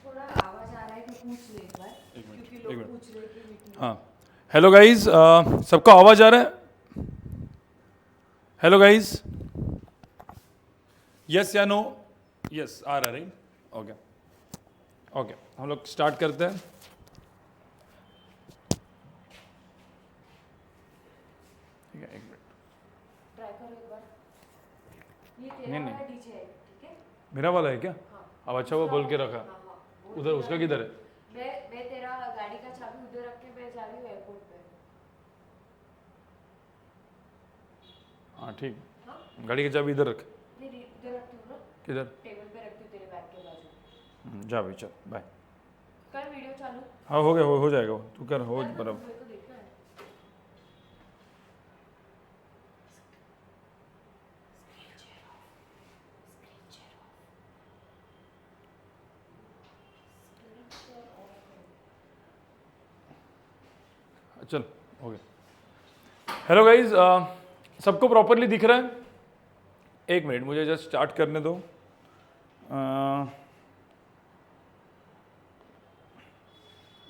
थोड़ा आवाज आ रहा है कि पूछ ले एक बार, क्योंकि लोग पूछ रहे हैं कि मीटिंग। हाँ, हेलो गाइस, सबको आवाज़ आ रहा है? हेलो गाइस, यस या नो? यस आ रहा है, राइट? ओके ओके, हम लोग स्टार्ट करते हैं। ठीक है, एक मिनट। ट्राई करो एक बार। ये तेरा नहीं नहीं, वाला डीजे है, ठीक है? मेरा वाला है क्या? हाँ। अब अच्छा वो बोल के रखा। हाँ हाँ, वो उधर उसका किधर है? मैं तेरा गाड़ी का चाबी उधर रख के मैं जा रही हूँ एयरपोर्ट पे। हाँ ठीक, हाँ? गाड़ी की चाबी इधर रख। नहीं नहीं, इधर रखती हूँ ना, किधर? टेबल पे रखती हूँ तेरे बैग के बाजू। जा भाई, चल बाय। कर वीडियो चालू। हाँ हो गया, हो जाएगा वो, तू कर, हो कर ना, बराबर। मेरे को देखना है। चल हो गया। हेलो गाइस, सबको प्रॉपरली दिख रहा है? एक मिनट, मुझे जस्ट स्टार्ट करने दो।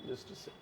Just a sec.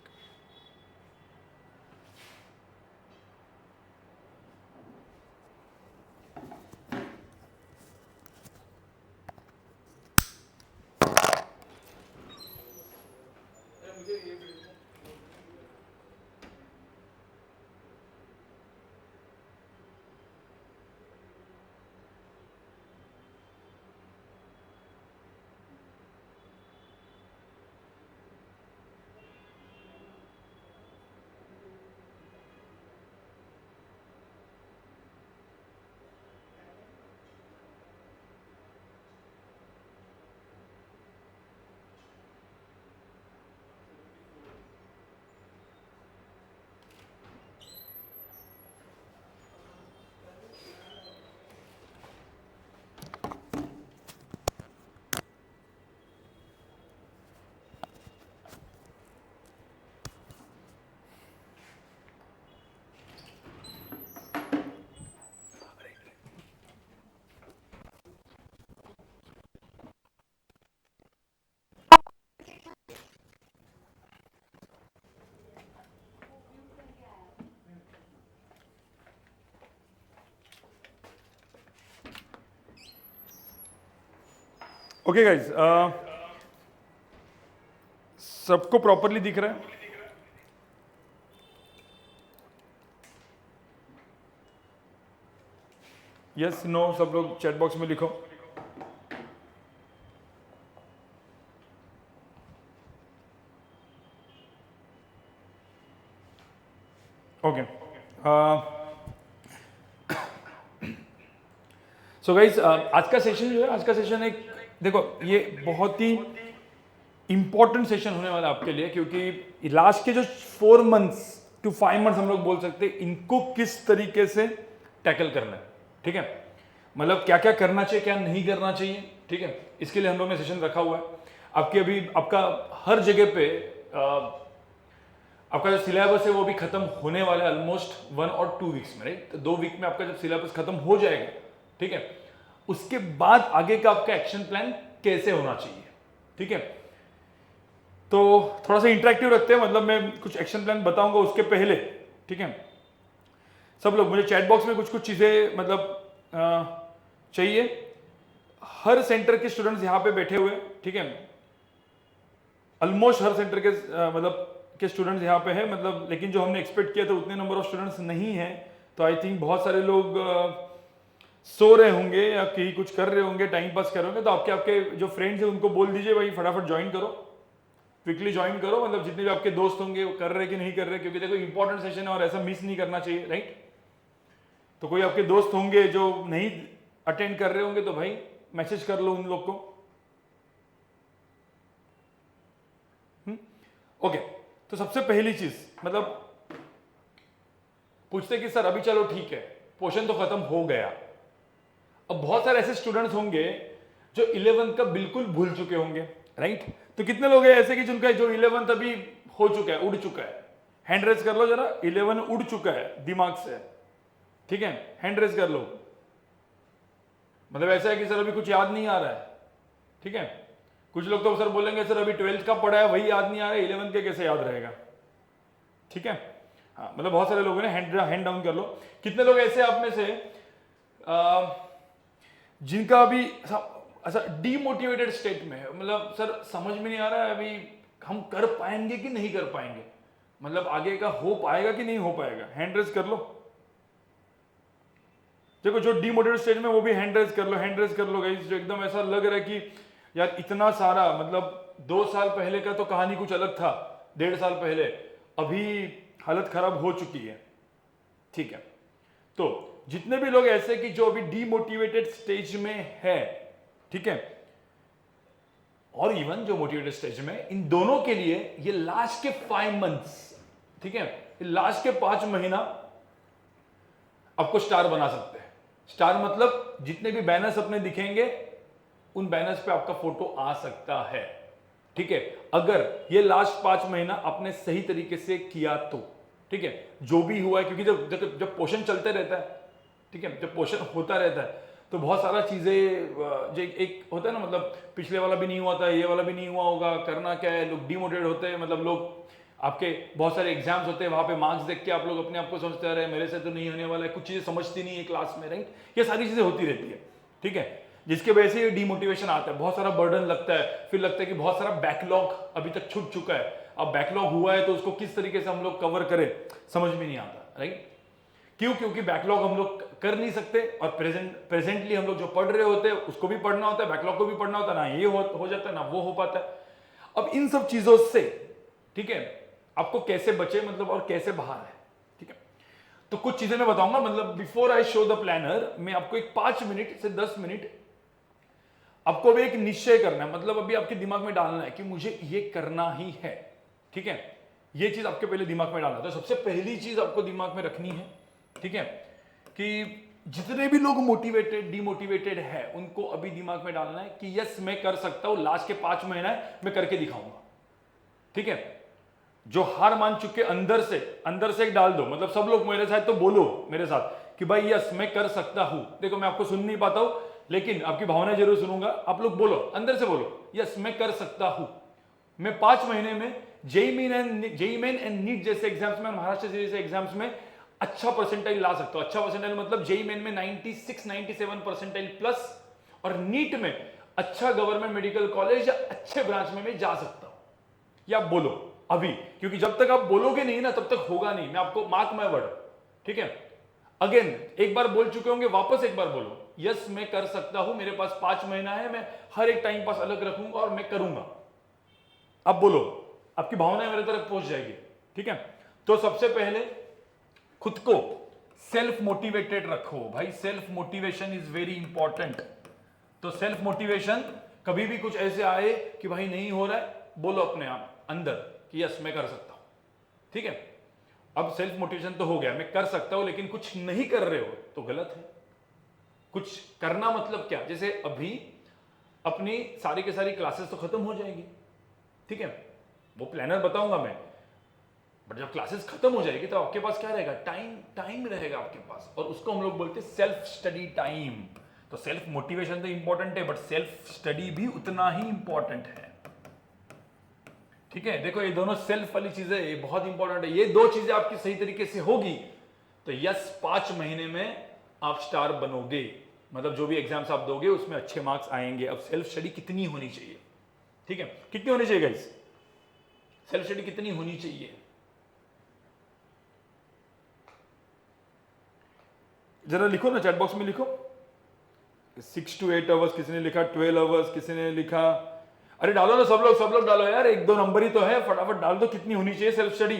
Okay guys, सबको प्रॉपरली दिख रहा है? यस नो, सब लोग चैट बॉक्स में लिखो। ओके, सो गाइस, आज का सेशन जो है, आज का सेशन एक, देखो ये बहुत ही इंपॉर्टेंट सेशन होने वाला है आपके लिए, क्योंकि लास्ट के जो 4 मंथ्स टू 5 मंथ्स हम लोग बोल सकते हैं, इनको किस तरीके से टैकल करना है। ठीक है, मतलब क्या क्या करना चाहिए, क्या नहीं करना चाहिए। ठीक है, इसके लिए हम लोग ने सेशन रखा हुआ है। आपके अभी आपका हर जगह पे आपका जो सिलेबस है वो भी खत्म होने वाला है ऑलमोस्ट 1 और 2 वीक्स में, राइट? तो 2 वीक में आपका जब सिलेबस खत्म हो जाएगा, ठीक है, उसके बाद आगे का आपका एक्शन प्लान कैसे होना चाहिए। ठीक है, तो थोड़ा सा इंटरेक्टिव रखते हैं, मतलब मैं कुछ एक्शन प्लान बताऊंगा उसके पहले। ठीक है, सब लोग मुझे चैट बॉक्स में कुछ कुछ चीजें मतलब चाहिए। हर सेंटर के स्टूडेंट्स यहाँ पे बैठे हुए, ठीक है, ऑलमोस्ट हर सेंटर के मतलब के स्टूडेंट्स यहाँ पे हैं, मतलब लेकिन जो हमने एक्सपेक्ट किया था उतने नंबर ऑफ स्टूडेंट्स नहीं है। तो आई थिंक बहुत सारे लोग सो रहे होंगे या कहीं कुछ कर रहे होंगे, टाइम पास कर रहे होंगे। तो आपके आपके जो फ्रेंड्स हैं उनको बोल दीजिए भाई फटाफट ज्वाइन करो, क्विकली ज्वाइन करो, मतलब जितने भी आपके दोस्त होंगे वो कर रहे कि नहीं कर रहे, क्योंकि देखो इंपॉर्टेंट सेशन है और ऐसा मिस नहीं करना चाहिए, राइट? तो कोई आपके दोस्त होंगे जो नहीं अटेंड कर रहे होंगे तो भाई मैसेज कर लो उन लोग को। ओके, तो सबसे पहली चीज, मतलब पूछते कि सर अभी चलो ठीक है, पोर्शन तो खत्म हो गया, अब बहुत सारे ऐसे स्टूडेंट्स होंगे जो 11th का बिल्कुल भूल चुके होंगे, राइट? तो कितने लोग हैं ऐसे कि जिनका जो 11th अभी हो चुका है, उड़ चुका है? हैंड रेज कर लो जरा, 11 उड़ चुका है दिमाग से। ठीक है, हैंड रेज कर लो। मतलब ऐसा है कि सर अभी कुछ याद नहीं आ रहा है। ठीक है, कुछ लोग तो सर बोलेंगे सर अभी 12th का पढ़ा है वही याद नहीं आ रहा है, 11th के कैसे याद रहेगा। ठीक है, हाँ मतलब बहुत सारे लोगों ने हैंड डाउन कर लो। कितने लोग ऐसे आप में से जिनका अभी ऐसा डीमोटिवेटेड स्टेट में है, मतलब सर समझ में नहीं आ रहा है अभी हम कर पाएंगे कि नहीं कर पाएंगे, मतलब आगे का हो पाएगा कि नहीं हो पाएगा, हैंड रेज कर लो। देखो जो डीमोटिवेटेड स्टेज में वो भी हैंड रेज कर लो, हैंड रेज कर लो गाइस। जो एकदम ऐसा लग रहा है कि यार इतना सारा, मतलब 2 साल पहले का तो कहानी कुछ अलग था, 1.5 साल पहले, अभी हालत खराब हो चुकी है। ठीक है, तो जितने भी लोग ऐसे कि जो अभी डीमोटिवेटेड स्टेज में है, ठीक है, और इवन जो मोटिवेटेड स्टेज में, इन दोनों के लिए ये लास्ट के 5 मंथ्स, ठीक है, लास्ट के 5 महीना आपको स्टार बना सकते हैं। स्टार मतलब जितने भी बैनर्स अपने दिखेंगे उन बैनर्स पे आपका फोटो आ सकता है। ठीक है, अगर ये लास्ट 5 महीना आपने सही तरीके से किया तो, ठीक है, जो भी हुआ है, क्योंकि जब पोषण चलते रहता है, ठीक है, जब पोषण होता रहता है तो बहुत सारा चीजें जो एक होता है ना, मतलब पिछले वाला भी नहीं हुआ था, ये वाला भी नहीं हुआ होगा, करना क्या है, लोग डिमोटिवेट होते हैं, मतलब लोग आपके बहुत सारे एग्जाम्स होते हैं, वहां पे मार्क्स देख के आप लोग अपने आप को समझते आ रहे हैं मेरे से तो नहीं होने वाला है, कुछ चीजें समझती नहीं है क्लास में, राइट, ये सारी चीजें होती रहती है। ठीक है, जिसके वजह से ये डिमोटिवेशन आता है, बहुत सारा बर्डन लगता है, फिर लगता है कि बहुत सारा बैकलॉग अभी तक छूट चुका है, अब बैकलॉग हुआ है तो उसको किस तरीके से हम लोग कवर करें समझ में नहीं आता, राइट। क्यों? क्योंकि बैकलॉग हम लोग कर नहीं सकते, और प्रेजेंटली हम लोग जो पढ़ रहे होते हैं उसको भी पढ़ना होता है, बैकलॉग को भी पढ़ना होता है, ना ये हो जाता है ना वो हो पाता है। अब इन सब चीजों से, ठीक है, आपको कैसे बचे, मतलब और कैसे बाहर है, ठीक है, तो कुछ चीजें मैं बताऊंगा। मतलब before I show the planner, मैं आपको एक 5 मिनट से 10 मिनट आपको अभी एक निश्चय करना है, मतलब अभी आपके दिमाग में डालना है कि मुझे ये करना ही है। ठीक है, ये चीज आपके पहले दिमाग में डालना है। तो सबसे पहली चीज आपको दिमाग में रखनी है, ठीक है, कि जितने भी लोग मोटिवेटेड डिमोटिवेटेड है उनको अभी दिमाग में डालना है कि यस मैं कर सकता हूं, लास्ट के 5 महीना है मैं करके दिखाऊंगा। ठीक है, जो हार मान चुके अंदर से एक डाल दो, मतलब सब लोग मेरे साथ तो बोलो मेरे साथ कि भाई यस मैं कर सकता हूं। देखो मैं आपको सुन नहीं पाता हूं लेकिन आपकी भावना जरूर सुनूंगा, आप लोग बोलो, अंदर से बोलो यस मैं कर सकता हूं। मैं 5 महीने में जेईई मेन एंड नीट जैसे एग्जाम्स में, महाराष्ट्र जैसे एग्जाम्स में अच्छा परसेंटाइल ला सकता हूं। अच्छा परसेंटाइल मतलब जेईई मेन में 96-97 परसेंटाइल प्लस, और नीट में अच्छा गवर्नमेंट मेडिकल कॉलेज या अच्छे ब्रांच में मैं जा सकता हूं। या आप बोलो अभी, क्योंकि जब तक आप बोलोगे नहीं ना तब तक होगा नहीं, मैं आपको मार्क माय वर्ड। ठीक है, अगेन एक बार बोल चुके होंगे, वापस एक बार बोलो यस मैं कर सकता हूं, मेरे पास 5 महीना है, मैं हर एक टाइम पास अलग रखूंगा और मैं करूंगा। अब बोलो, आपकी भावनाएं मेरे तरफ पहुंच जाएगी। ठीक है, तो सबसे पहले खुद को सेल्फ मोटिवेटेड रखो भाई, self motivation is very important. तो सेल्फ मोटिवेशन, कभी भी कुछ ऐसे आए कि भाई नहीं हो रहा है, बोलो अपने आप अंदर कि यस मैं कर सकता हूं। ठीक है, अब सेल्फ मोटिवेशन तो हो गया, मैं कर सकता हूं, लेकिन कुछ नहीं कर रहे हो तो गलत है। कुछ करना मतलब क्या, जैसे अभी अपनी सारी की सारी क्लासेस तो खत्म हो जाएगी, ठीक है, वो प्लानर बताऊंगा मैं, बट जब क्लासेस खत्म हो जाएगी तो आपके पास क्या रहेगा, टाइम रहेगा आपके पास, और उसको हम लोग बोलते हैं सेल्फ स्टडी टाइम। तो सेल्फ मोटिवेशन तो इंपॉर्टेंट है, बट सेल्फ स्टडी भी उतना ही इंपॉर्टेंट है। ठीक है, देखो ये दोनों सेल्फ वाली चीजें ये बहुत इंपॉर्टेंट है। ये 2 चीजें आपकी सही तरीके से होगी तो यस 5 महीने में आप स्टार बनोगे, मतलब जो भी एग्जाम्स आप दोगे उसमें अच्छे मार्क्स आएंगे। अब सेल्फ स्टडी कितनी होनी चाहिए, ठीक है, कितनी होनी चाहिए गाइस, सेल्फ स्टडी कितनी होनी चाहिए, जरा लिखो ना चैट बॉक्स में, लिखो 6 to 8 आवर्स, किसी ने लिखा 12 आवर्स, किसी ने लिखा, अरे डालो ना सब लोग डालो यार, 1-2 नंबर ही तो है, फटाफट डाल दो कितनी होनी चाहिए सेल्फ स्टडी।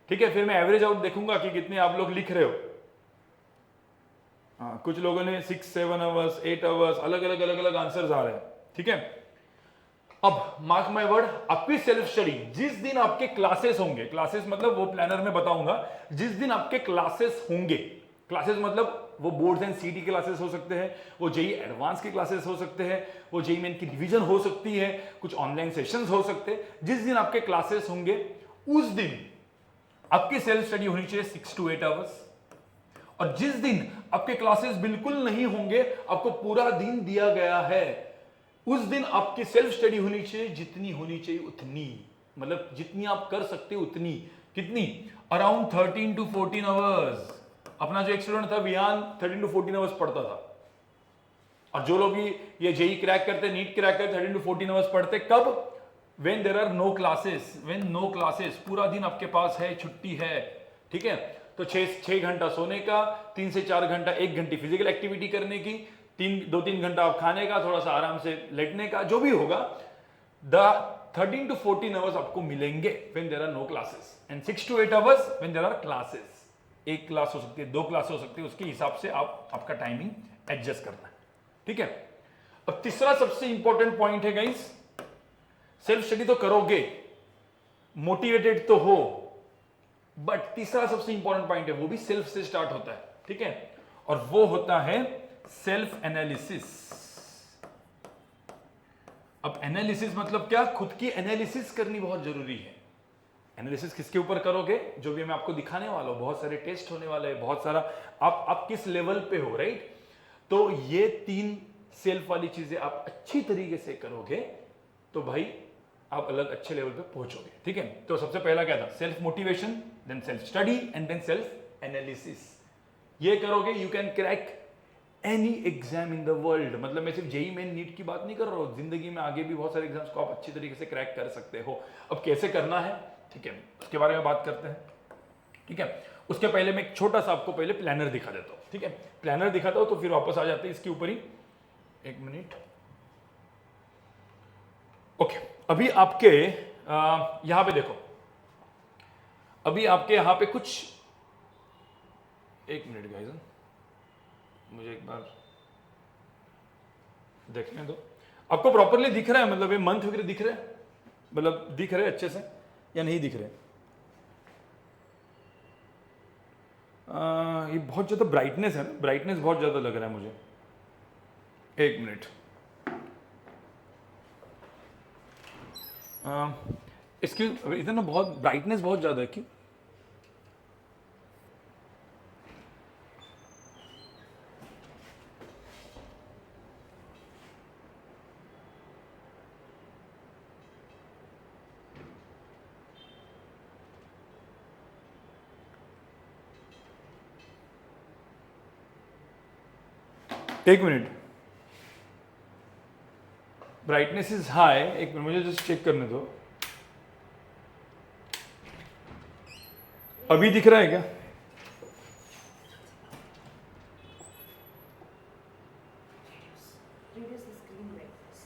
ठीक है, फिर मैं एवरेज आउट देखूंगा कि कितने आप लोग लिख रहे हो। हाँ, कुछ लोगों ने 6-7 आवर्स, 8 आवर्स, अलग अलग आंसर्स आ रहे हैं। ठीक है, अब मार्क माय वर्ड, आपकी सेल्फ स्टडी जिस दिन आपके क्लासेस होंगे, क्लासेस मतलब वो प्लानर में बताऊंगा, जिस दिन आपके क्लासेस होंगे, क्लासेस मतलब वो बोर्ड्स एंड सीटी क्लासेस हो सकते हैं, वो जेई एडवांस के क्लासेस हो सकते हैं, वो जेई मेन की डिवीजन हो सकती है, कुछ ऑनलाइन सेशंस हो सकते हैं। जिस दिन आपके क्लासेस होंगे उस दिन आपकी सेल्फ स्टडी होनी चाहिए 6 to 8 आवर्स, और जिस दिन आपके क्लासेस बिल्कुल नहीं होंगे, आपको पूरा दिन दिया गया है, उस दिन आपकी सेल्फ स्टडी होनी चाहिए, जितनी होनी चाहिए उतनी, मतलब जितनी आप कर सकते हो उतनी। कितनी? Around 13 to 14 hours. अपना जो एक स्टूडेंट था वियान 13 to 14 आवर्स पढ़ता था, और जो लोग भी ये जेई क्रैक करते, नीट क्रैक करते, 13 to 14 आवर्स पढ़ते। कब? When there are no classes, when no classes, पूरा दिन आपके पास है, छुट्टी है, ठीक है, तो 6 घंटा सोने का, 3 से 4 घंटा, 1 घंटी फिजिकल एक्टिविटी करने की, 2-3 घंटा आप खाने का, थोड़ा सा आराम से लेटने का, जो भी होगा। द 13 to 14 आवर्स आपको मिलेंगे when there are no classes, and 6 to 8 hours when there are classes. एक क्लास हो सकती है, 2 क्लास हो सकती है, उसके हिसाब से आपका टाइमिंग एडजस्ट करना है, ठीक है। अब तीसरा सबसे इंपॉर्टेंट पॉइंट है गाइस, सेल्फ स्टडी तो करोगे, मोटिवेटेड तो हो, बट तीसरा सबसे इंपॉर्टेंट पॉइंट है, वो भी सेल्फ से स्टार्ट होता है, ठीक है, और वो होता है सेल्फ एनालिसिस। अब एनालिसिस मतलब क्या? खुद की एनालिसिस करनी बहुत जरूरी है। एनालिसिस किसके ऊपर करोगे? जो भी मैं आपको दिखाने वाला हूं, बहुत सारे टेस्ट होने वाले हैं, बहुत सारा आप किस लेवल पे हो, राइट? तो ये 3 सेल्फ वाली चीजें आप अच्छी तरीके से करोगे तो भाई आप अलग अच्छे लेवल पे पहुंचोगे, ठीक है। तो सबसे पहला क्या था? Self motivation, then self study and then self analysis. ये करोगे, you can crack any exam in the world. मतलब मैं सिर्फ जेई मेन नीट की बात नहीं कर रहा हूं, जिंदगी में आगे भी बहुत सारे एग्जाम्स को आप अच्छी तरीके से क्रैक कर सकते हो। अब कैसे करना है, ठीक है, उसके बारे में बात करते हैं, ठीक है। उसके पहले मैं एक छोटा सा आपको पहले प्लानर दिखा देता हूं, ठीक है। प्लानर दिखाता हूं तो फिर वापस आ जाते हैं इसके ऊपर ही। 1 मिनट। ओके, अभी आपके यहां पे देखो, अभी आपके यहां पे कुछ, 1 मिनट गाइस, मुझे एक बार देखने दो। आपको प्रॉपरली दिख रहा है? मतलब ये मंथ वगैरह दिख रहे हैं, मतलब दिख रहे अच्छे से या नहीं दिख रहे? ये बहुत ज्यादा ब्राइटनेस है ना, ब्राइटनेस बहुत ज्यादा लग रहा है मुझे। 1 मिनट। इसकी इधर ना बहुत ब्राइटनेस बहुत ज्यादा है, क्यों? एक मिनट, ब्राइटनेस इज हाई। एक मिनट, मुझे जस्ट चेक करने दो। अभी दिख रहा है क्या? Reduce the screen brightness.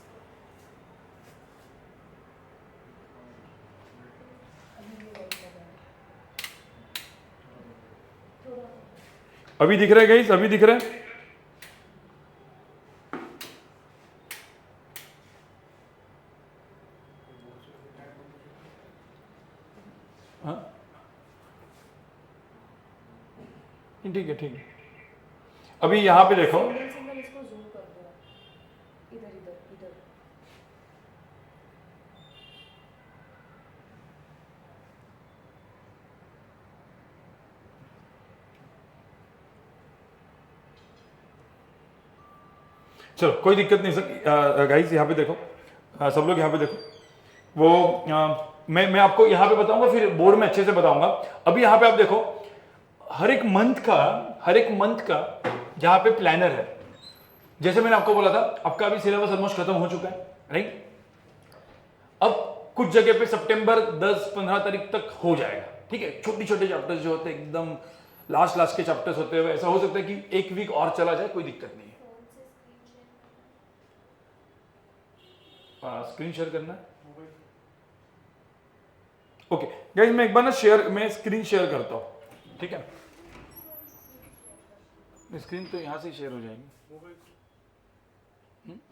अभी दिख रहा है गाइस? अभी दिख रहा है? हाँ, ठीक है, ठीक है। अभी यहां पे देखो, सिंगल इसको जूम कर दो, इधर इधर इधर। चलो कोई दिक्कत नहीं सर। गाइस यहाँ पे देखो, सब लोग यहाँ पे देखो। वो मैं आपको यहाँ पे बताऊंगा, फिर बोर्ड में अच्छे से बताऊंगा। अभी यहाँ पे आप देखो, हर एक मंथ का यहाँ पे प्लानर है। जैसे मैंने आपको बोला था, आपका अभी सिलेबस ऑलमोस्ट खत्म हो चुका है, राइट? अब कुछ जगह पे सितंबर 10-15 तारीख तक हो जाएगा, ठीक है। छोटे छोटे चैप्टर्स जो होते हैं, एकदम लास्ट के चैप्टर्स होते हैं, ऐसा हो सकता है कि 1 वीक और चला जाए, कोई दिक्कत नहीं है। स्क्रीन शेयर करना है? ओके गाइस, मैं एक बार ना मैं स्क्रीन शेयर करता हूं, ठीक है। स्क्रीन तो यहां से शेयर हो जाएगी,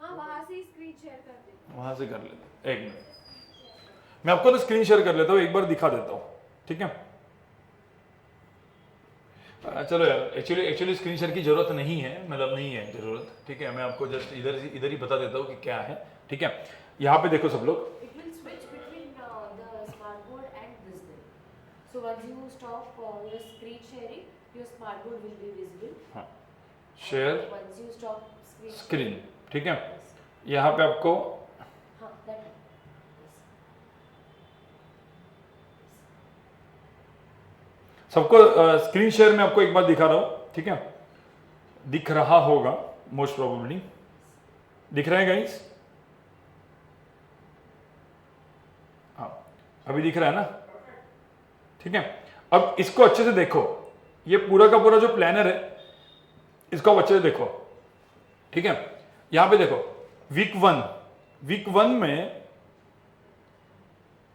हाँ, वहां से ही स्क्रीन शेयर कर दे। वहां से कर लेते। 1 मिनट, मैं आपको ना स्क्रीन शेयर कर लेता हूं, एक बार दिखा देता हूं, ठीक है। चलो यार, एक्चुअली स्क्रीन शेयर की जरूरत नहीं है, मतलब नहीं है जरूरत, ठीक है। मैं आपको जस्ट इधर ही बता देता हूँ कि क्या है, ठीक है। यहाँ पे देखो सब लोग, It will switch between the smartboard and this thing. So once you stop your screen sharing, your smartboard will be visible. हाँ, share Once you stop screen screen, ठीक है। यहाँ पे आपको हाँ that one. सबको स्क्रीन शेयर में आपको एक बार दिखा रहा हूं, ठीक है, दिख रहा होगा मोस्ट प्रोबेबली, दिख रहा है गाइस? हाँ अभी दिख रहा है ना, ठीक है। अब इसको अच्छे से देखो, ये पूरा का पूरा जो प्लानर है इसको आप अच्छे से देखो, ठीक है। यहां पे देखो वीक वन में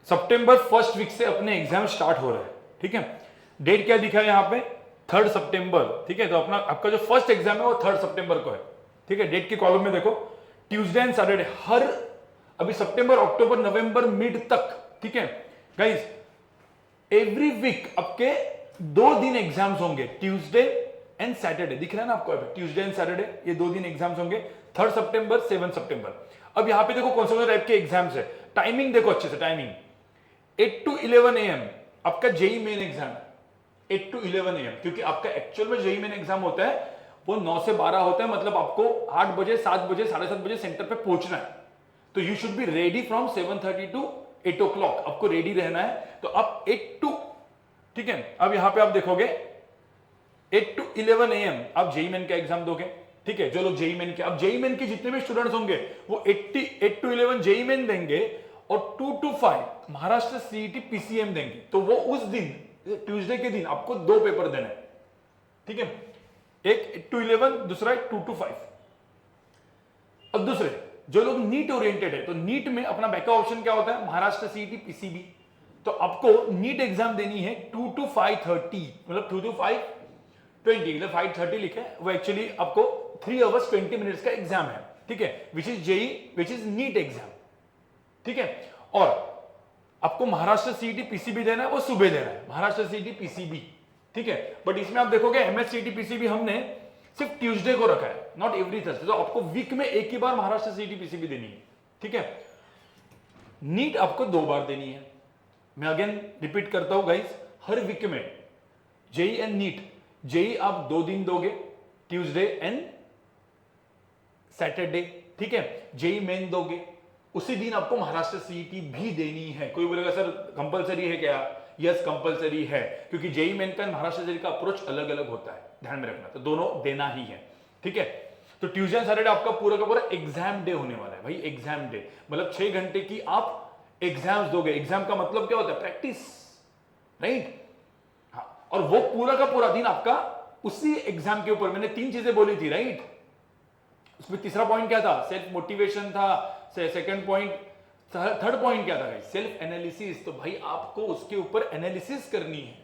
सितंबर फर्स्ट वीक से अपने एग्जाम स्टार्ट हो रहे हैं, ठीक है। डेट क्या दिखा है यहाँ पे 3 सितंबर, ठीक है। तो अपना आपका जो फर्स्ट एग्जाम है वो 3 सितंबर को है, ठीक है। डेट के कॉलम में देखो ट्यूसडे एंड सैटरडे, हर अभी सितंबर अक्टूबर नवंबर मिड तक, ठीक है गाइस, एवरी वीक आपके 2 दिन एग्जाम्स होंगे, ट्यूसडे एंड सैटरडे, दिख रहा है ना आपको, ट्यूसडे एंड सैटरडे ये 2 दिन एग्जाम्स होंगे, 3 सितंबर 7 सितंबर। अब यहां पे देखो कौन से टाइप के एग्जाम्स है, टाइमिंग देखो अच्छे से, टाइमिंग 8 to 11 AM आपका जेई मेन एग्जाम है, 8 to 11 AM, क्योंकि आपका एक्चुअल में जेई मेन एग्जाम होता है वो 9 से 12 होता है, मतलब आपको 8 बजे 7 बजे 7:30 बजे सेंटर पे पहुंचना है। तो you should be ready from 7:30 to 8 o'clock, आपको रेडी रहना है। तो आप 8 to, ठीक है, अब यहां पे आप देखोगे 8 to 11 AM आप जेई मेन का एग्जाम दोगे, ठीक है। जो लोग जेई मेन के, अब जेई मेन के जितने भी स्टूडेंट्स होंगे वो 8 to 11 जेई मेन देंगे और 2 to 5 महाराष्ट्र सीईटी पीसीएम देंगे। तो वो उस दिन ट्यूसडे के दिन आपको 2 पेपर देना है, ठीक है, एक 8 to 11, दूसरा 2 to 5। अब दूसरे जो लोग नीट ओरिएंटेड है, तो नीट में अपना बैकअप ऑप्शन क्या होता है, महाराष्ट्र सीईटी पीसीबी। तो आपको नीट एग्जाम देनी है 2 to 5:30, मतलब 2 to 5:20, मतलब 5:30 लिखे, वो एक्चुअली आपको 3 hours 20 minutes का एग्जाम है, ठीक है, which is JEE, which is NEET exam, ठीक है। और आपको महाराष्ट्र सीईटी पीसीबी देना है, वो सुबह देना है, महाराष्ट्र सीईटी पीसीबी, ठीक है। बट इसमें आप देखोगे एमएस सीईटी पीसीबी हमने सिर्फ ट्यूसडे को रखा है, नॉट एवरी थर्सडे। तो आपको वीक में एक ही बार महाराष्ट्र सीईटी पीसीबी देनी है, ठीक है। नीट आपको 2 बार देनी है। मैं अगेन रिपीट करता हूं गाइस, हर वीक में जेई एंड नीट, जेई आप 2 दिन दोगे, ट्यूसडे एंड सैटरडे, ठीक है। जेई मेन दोगे, उसी दिन आपको महाराष्ट्र सीईटी भी देनी है। कोई बोलेगा सर कंपलसरी है क्या? यस कंपलसरी है, क्योंकि जेई मेन का महाराष्ट्र सीईटी का अप्रोच अलग अलग होता है, ध्यान में रखना। तो दोनों देना ही है, ठीक है। तो ट्यूसडे एंड सैटरडे आपका पूरा का पूरा एग्जाम डे होने वाला है भाई, एग्जाम डे मतलब 6 घंटे की आप एग्जाम्स दोगे। एग्जाम का मतलब क्या होता है, प्रैक्टिस, राइट। हाँ, और वो पूरा का पूरा दिन आपका उसी एग्जाम के ऊपर, मैंने 3 चीजें बोली थी, राइट। उसमें तीसरा पॉइंट क्या था, सेल्फ मोटिवेशन था, सेकंड पॉइंट, थर्ड पॉइंट क्या था, सेल्फ एनालिसिस। तो भाई आपको उसके ऊपर एनालिसिस करनी है।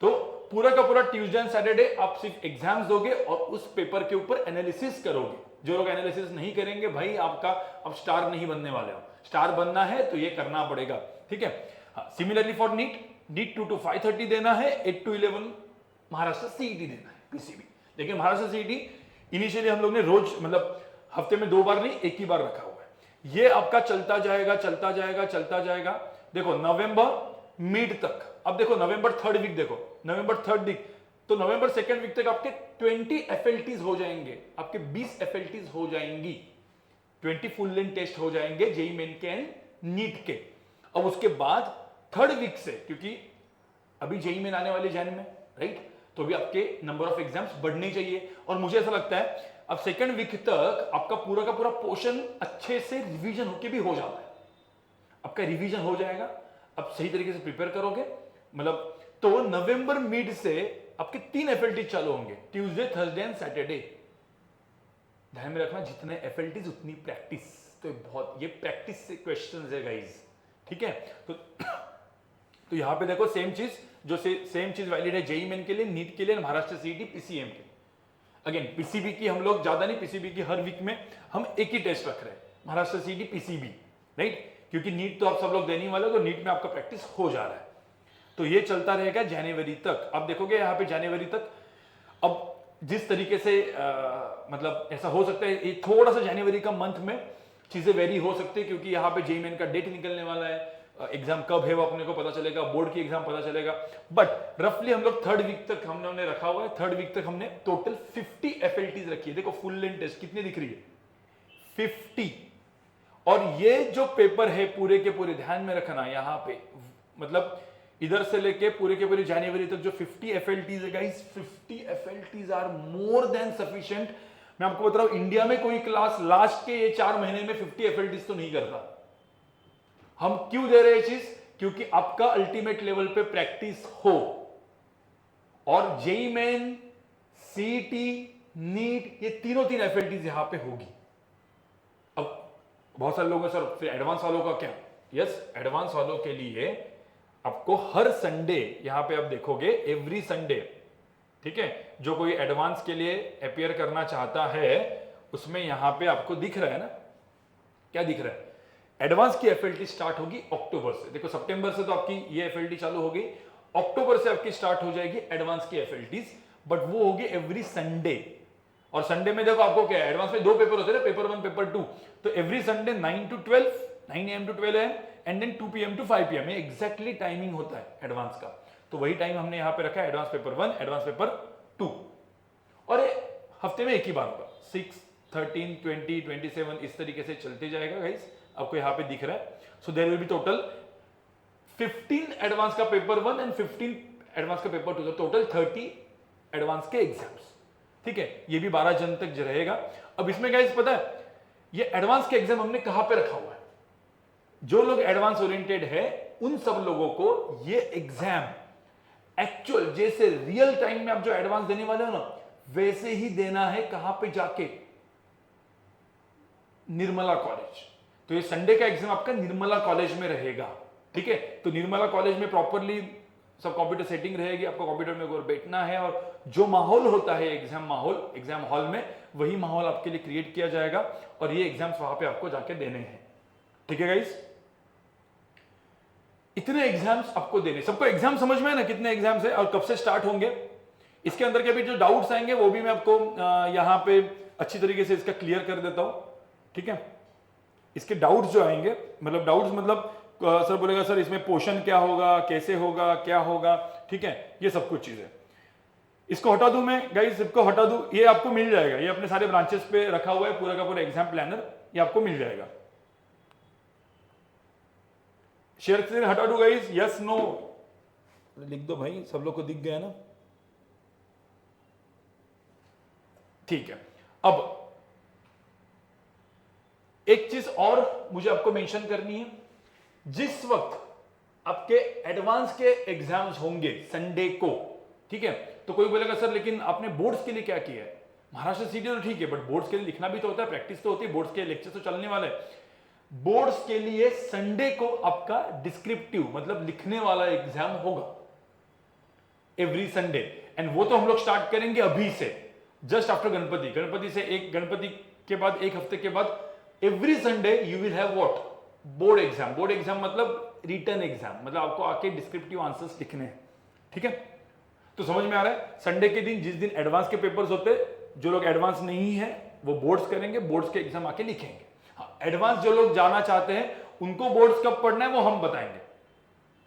तो पूरा का पूरा ट्यूसडे एंड सैटरडे आप सिर्फ एग्जाम्स दोगे और उस पेपर के ऊपर एनालिसिस करोगे। जो लोग एनालिसिस नहीं करेंगे भाई, आपका अब स्टार नहीं बनने वाले हो। स्टार बनना है तो ये करना पड़ेगा, ठीक है। सिमिलरली फॉर नीट 2 to 5:30 देना है, 8 to 11 महाराष्ट्र सीईटी देना है, पीसीबी। लेकिन महाराष्ट्र सीईटी इनिशियली हम लोग ने रोज, मतलब हफ्ते में 2 बार नहीं, एक ही बार रखा हुआ है। ये आपका चलता जाएगा चलता जाएगा चलता जाएगा। देखो नवंबर मिड तक, अब देखो नवंबर 3rd वीक, देखो नवंबर 3rd वीक, तो नवंबर 2nd वीक तक आपके 20 एफएलटीज हो जाएंगे, आपके 20 एफएलटीज हो जाएंगी, 20 फुल लेंथ टेस्ट हो जाएंगे जेई मेन के एंड नीट के। अब उसके बाद 3rd वीक से, क्योंकि अभी जेई मेन आने वाले जैन में, राइट, तो भी आपके नंबर ऑफ एग्जाम्स बढ़ने चाहिए। और मुझे ऐसा लगता है अब 2nd वीक तक आपका पूरा का पूरा पोर्शन अच्छे से रिवीजन होके भी हो जाता है, आपका रिवीजन हो जाएगा, अब सही तरीके से प्रिपेयर करोगे, मतलब तो नवंबर मिड से आपके 3 एफएलटी चालू होंगे, ट्यूसडे, थर्सडे एंड सैटरडे। ध्यान में रखना, जितने एफएलटीज उतनी प्रैक्टिस। तो बहुत ये प्रैक्टिस से क्वेश्चंस है गाइस, ठीक है। तो यहां पे देखो सेम चीज, जो सेम चीज वैलिड है जेई मेन के लिए, नीट के लिए, महाराष्ट्र सीईटी पीसीएम के लिए। अगेन पीसीबी की हम लोग ज्यादा नहीं, पीसीबी की हर वीक में हम एक ही टेस्ट रख रहे हैं, महाराष्ट्र सीईटी पीसीबी, राइट, क्योंकि नीट तो आप सब लोग देने वाले हो, तो नीट में आपका प्रैक्टिस हो जा रहा है। तो ये चलता रहेगा जनवरी तक। अब देखोगे यहाँ पे जनवरी तक, अब जिस तरीके से मतलब ऐसा हो सकता है, ये थोड़ा सा जनवरी का मंथ में चीजें वेरी हो सकती है, क्योंकि यहाँ पे जेई मेन का डेट निकलने वाला है, एग्जाम कब है वो अपने को पता चलेगा, बोर्ड की एग्जाम पता चलेगा। बट रफली हम लोग 3rd वीक तक हमने रखा हुआ है, 3rd वीक तक हमने टोटल 50 एफएलटीज रखी है। देखो फुल लेंथ टेस्ट कितनी दिख रही है, 50। और ये जो पेपर है पूरे के पूरे ध्यान में रखना, यहां पे मतलब इधर से लेके पूरे के पूरे जनवरी तक जो 50 FLTs है guys, 50 FLTs are more than sufficient. मैं आपको बता रहा हूं, इंडिया में कोई क्लास लास्ट के ये 4 महीने में 50 FLTs तो नहीं कर रहा। हम क्यों दे रहे हैं चीज? क्योंकि आपका अल्टीमेट लेवल पे प्रैक्टिस हो। और जेई मेन, सीईटी, नीट, ये तीनों तीन FLTs यहां पे होगी। अब बहुत सारे लोग हैं सर फिर एडवांस वालों का क्या? यस, एडवांस वालों के लिए आपको हर संडे यहां पे आप देखोगे, एवरी संडे, ठीक है, जो कोई एडवांस के लिए अपीयर करना चाहता है उसमें यहां पे आपको दिख रहा है ना, क्या दिख रहा है? एडवांस की FLT स्टार्ट होगी अक्टूबर से। देखो सितंबर से तो आपकी ये FLT चालू हो गई, अक्टूबर से आपकी स्टार्ट हो जाएगी एडवांस की FLTs, बट वो होगी एवरी संडे। और संडे में देखो आपको क्या है, एडवांस में 2 पेपर होते हैं, पेपर 1 पेपर 2, तो every Sunday 9 to 12, 9 AM to 12 AM and then 2 PM to 5 PM, ये एग्जैक्टली टाइमिंग होता है एडवांस का। तो वही टाइम हमने यहां पे रखा है, एडवांस पेपर 1, एडवांस पेपर 2, और हफ्ते में एक ही बार होगा, 6, 13, 20, 27 इस तरीके से चलते जाएगा गाइस, आपको यहां पे दिख रहा है। So there will be total 15 advance का पेपर 1 एंड 15 एडवांस का पेपर 2, तो टोटल 30 एडवांस के एग्जाम्स, ठीक है। ये भी 12 जन तक रहेगा। अब इसमें गाइस पता है, ये एडवांस के एग्जाम हमने कहां पे रखा हुआ है? जो लोग एडवांस ओरिएंटेड है उन सब लोगों को ये एग्जाम एक्चुअल जैसे रियल टाइम में आप जो एडवांस देने वाले हो ना, वैसे ही देना है। कहां पे जाके? निर्मला कॉलेज। तो ये संडे का एग्जाम आपका निर्मला कॉलेज में रहेगा, ठीक है। तो निर्मला कॉलेज में प्रॉपरली सब कंप्यूटर सेटिंग रहेगी, आपको कंप्यूटर में और बैठना है, और जो माहौल होता है एग्जाम माहौल, एग्जाम हॉल में, वही माहौल आपके लिए क्रिएट किया जाएगा, और ये एग्जाम्स वहां पे आपको जाके देने हैं, ठीक है गाइस। इतने एग्जाम्स आपको देने, सबको एग्जाम समझ में है ना, कितने एग्जाम्स है और कब से स्टार्ट होंगे? इसके अंदर के भी जो डाउट्स आएंगे वो भी मैं आपको यहां पे अच्छी तरीके से इसका क्लियर कर देता हूं, ठीक है। इसके डाउट्स जो आएंगे, मतलब डाउट्स मतलब सर बोलेगा सर इसमें पोर्शन क्या होगा, कैसे होगा, क्या होगा, ठीक है, ये सब कुछ चीजें। इसको हटा दूं मैं गाइस, इसको हटा दूं, ये आपको मिल जाएगा, ये अपने सारे ब्रांचेस पे रखा हुआ है, पूरा का पूरा एग्जाम प्लानर ये आपको मिल जाएगा। शेयर स्क्रीन हटा दूं गाइस, यस नो लिख दो भाई, सब लोग को दिख गया ना, ठीक है। अब एक चीज और मुझे आपको मेंशन करनी है, जिस वक्त आपके एडवांस के एग्जाम्स होंगे संडे को, ठीक है, तो कोई बोलेगा सर लेकिन आपने बोर्ड्स के लिए क्या किया है? महाराष्ट्र सीटी तो ठीक है, बट बोर्ड्स के लिए लिखना भी तो होता है, प्रैक्टिस तो होती है, बोर्ड्स के लेक्चर तो चलने वाले हैं। बोर्ड्स के लिए संडे को आपका डिस्क्रिप्टिव मतलब लिखने वाला एग्जाम होगा एवरी संडे, एंड वो तो हम लोग स्टार्ट करेंगे अभी से, जस्ट आफ्टर गणपति। गणपति से गणपति के बाद एक हफ्ते के बाद every Sunday you will have what? Board exam. Board exam मतलब रिटर्न एग्जाम, मतलब आपको आके डिस्क्रिप्टिव आंसर्स लिखने हैं, ठीक है। तो समझ में आ रहा है, संडे के दिन जिस दिन एडवांस के पेपर्स होते हैं, जो लोग एडवांस नहीं है वो बोर्ड्स करेंगे, बोर्ड्स के एग्जाम आके लिखेंगे। हाँ, एडवांस जो लोग जाना चाहते हैं उनको बोर्ड्स कब पढ़ना है वो हम बताएंगे,